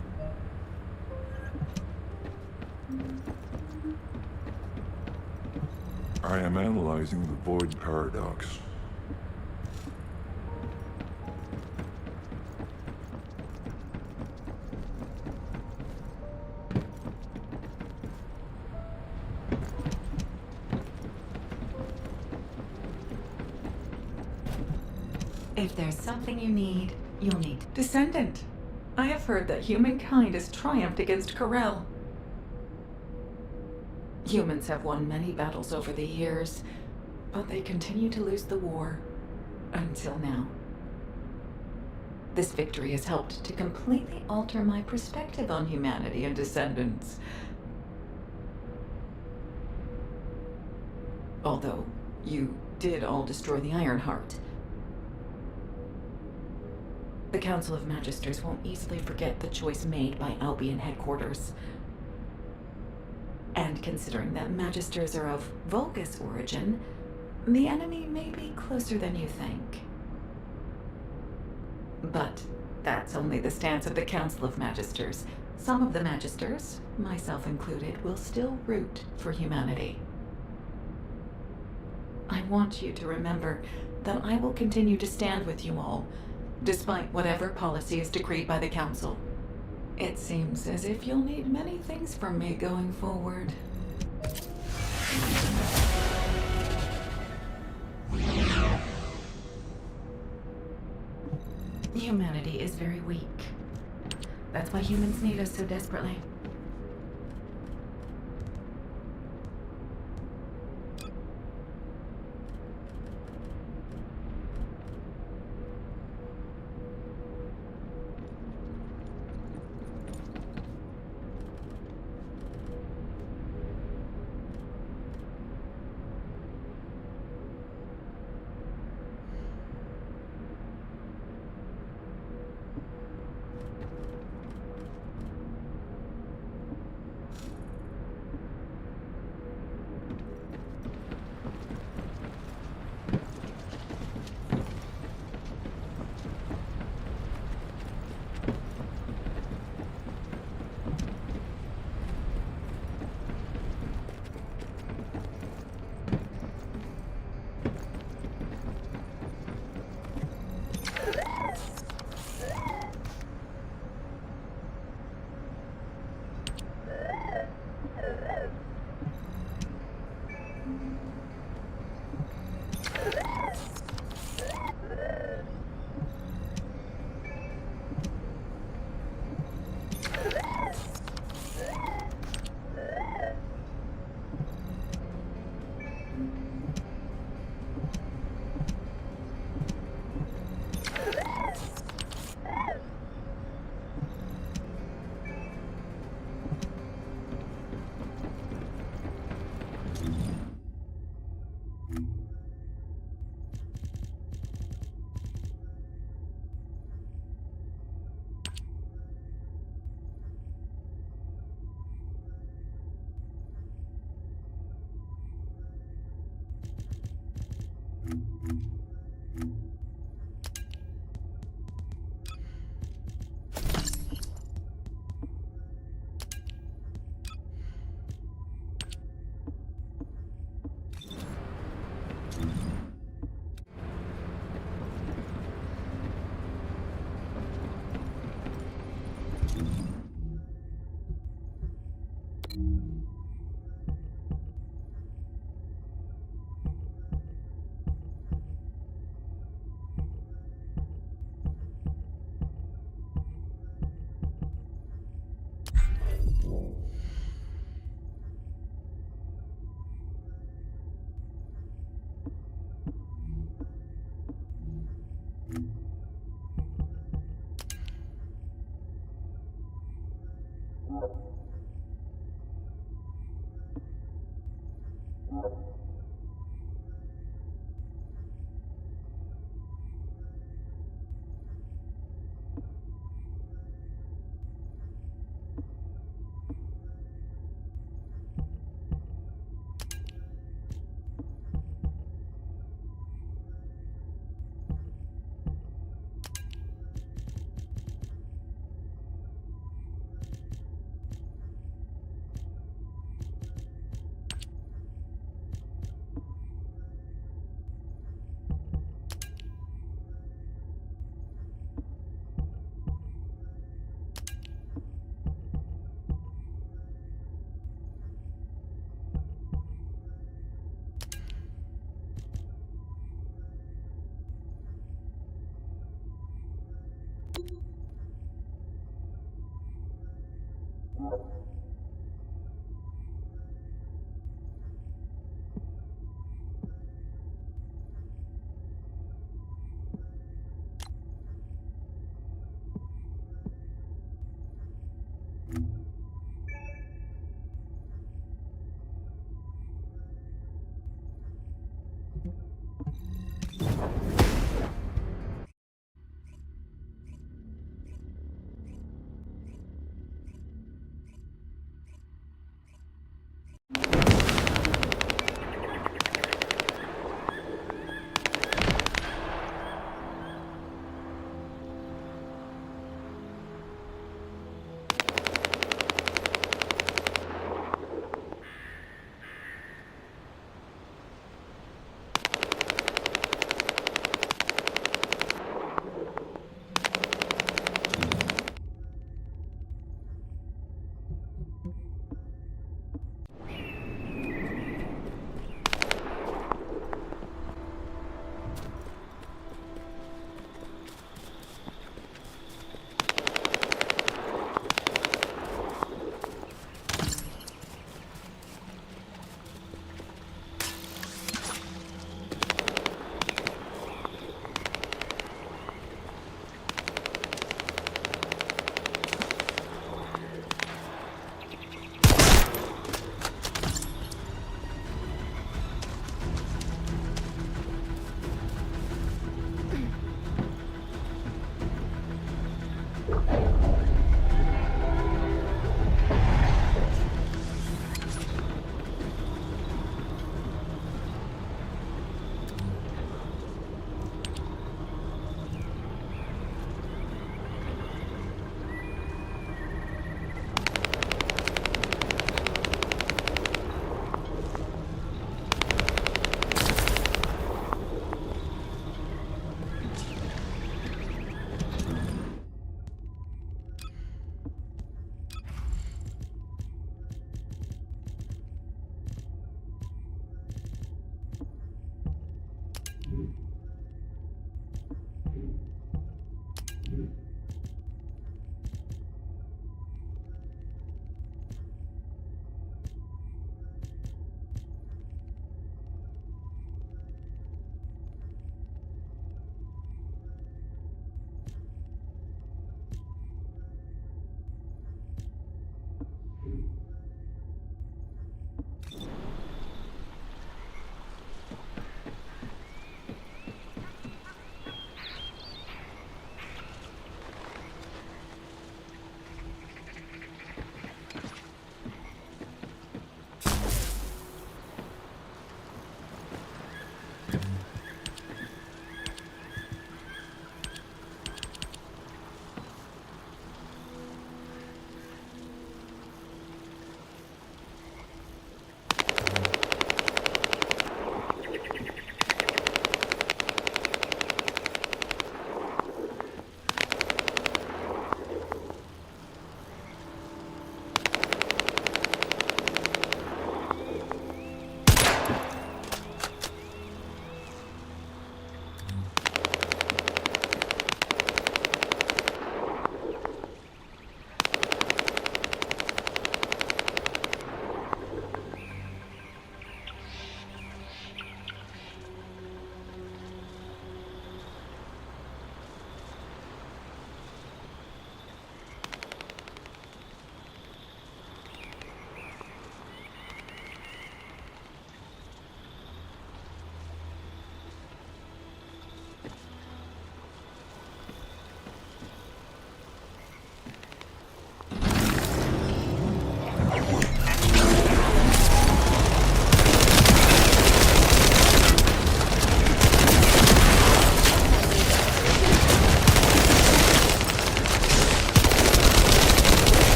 I am analyzing the void paradox. If there's something you need, you'll need. Descendant. I have heard that humankind has triumphed against Corel. Humans have won many battles over the years, but they continue to lose the war. Until now. This victory has helped to completely alter my perspective on humanity and descendants. Although, you did all destroy the Ironheart. The Council of Magisters won't easily forget the choice made by Albion headquarters. And considering that Magisters are of Vulgus origin, the enemy may be closer than you think. But that's only the stance of the Council of Magisters. Some of the Magisters, myself included, will still root for humanity. I want you to remember that I will continue to stand with you all, despite whatever policy is decreed by the Council. It seems as if you'll need many things from me going forward. Humanity is very weak. That's why humans need us so desperately.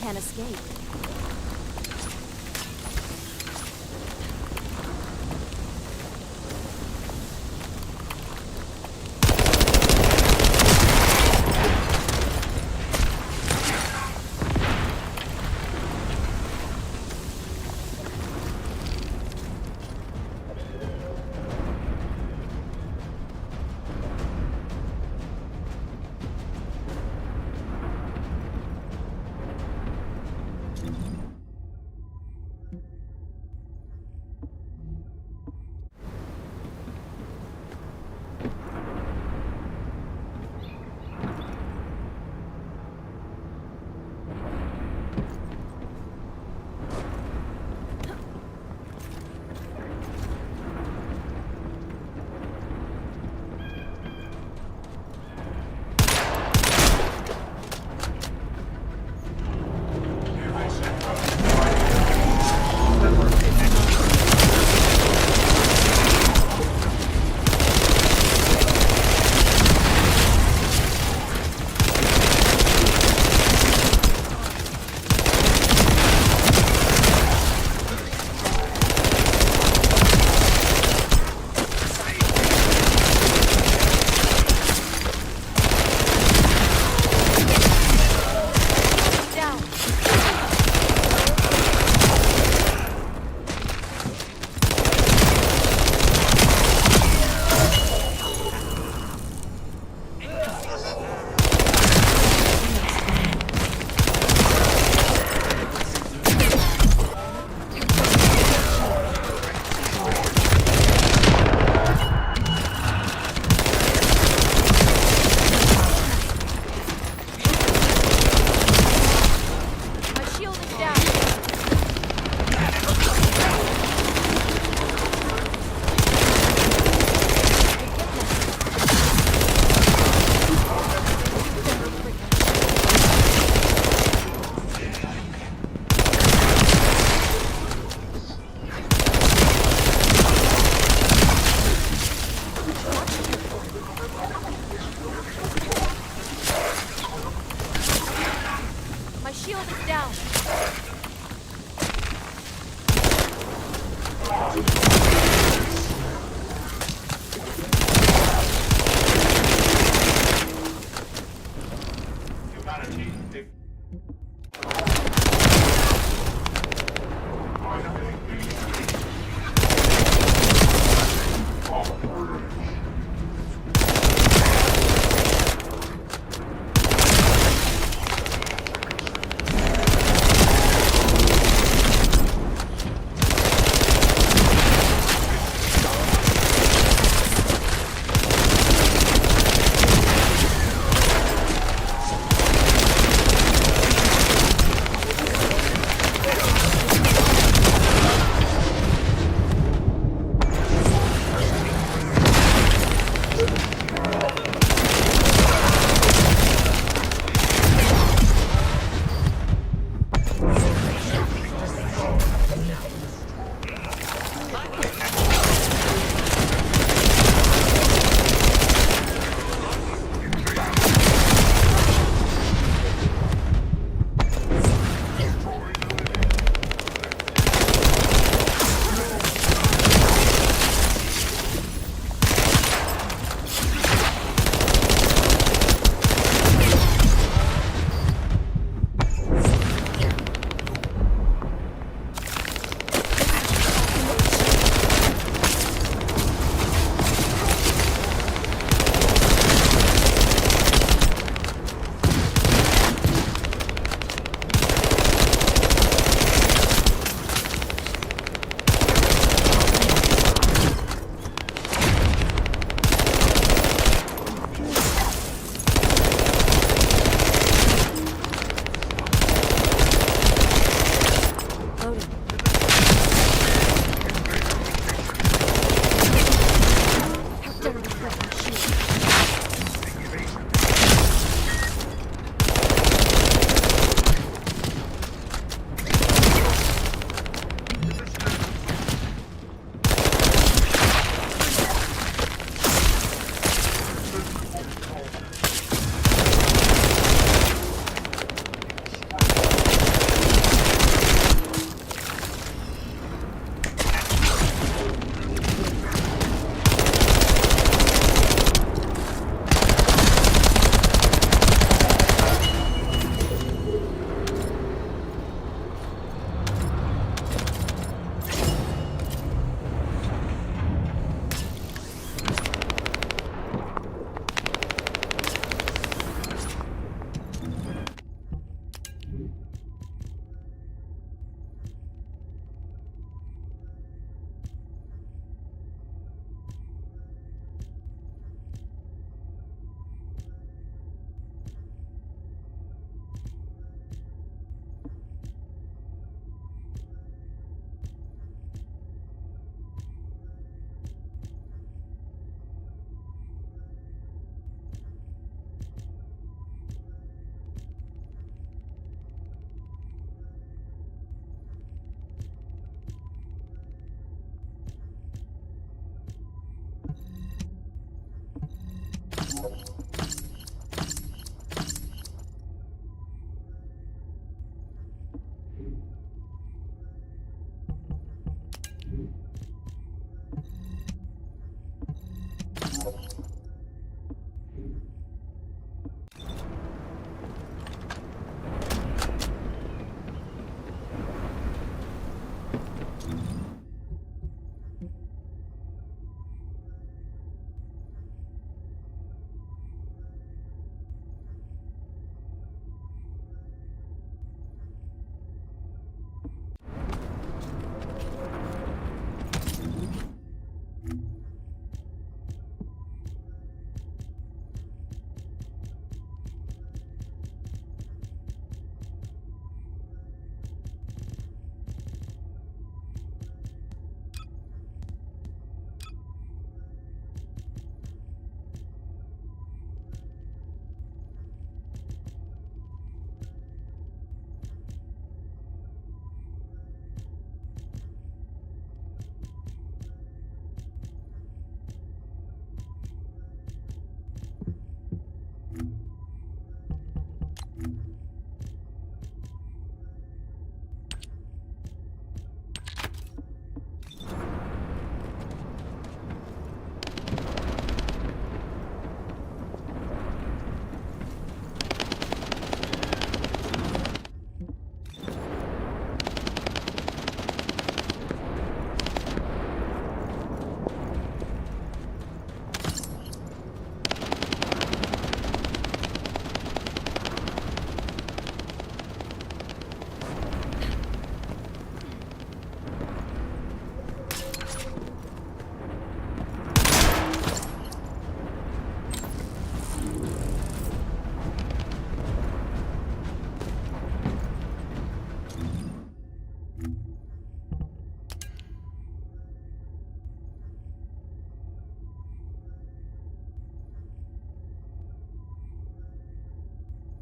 can't escape.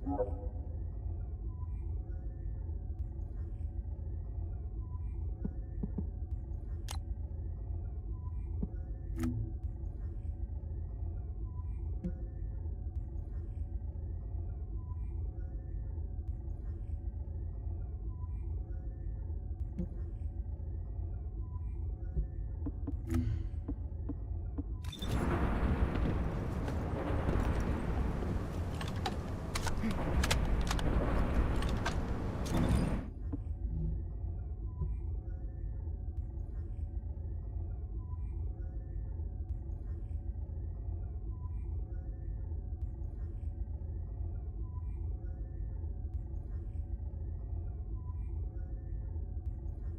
Warning.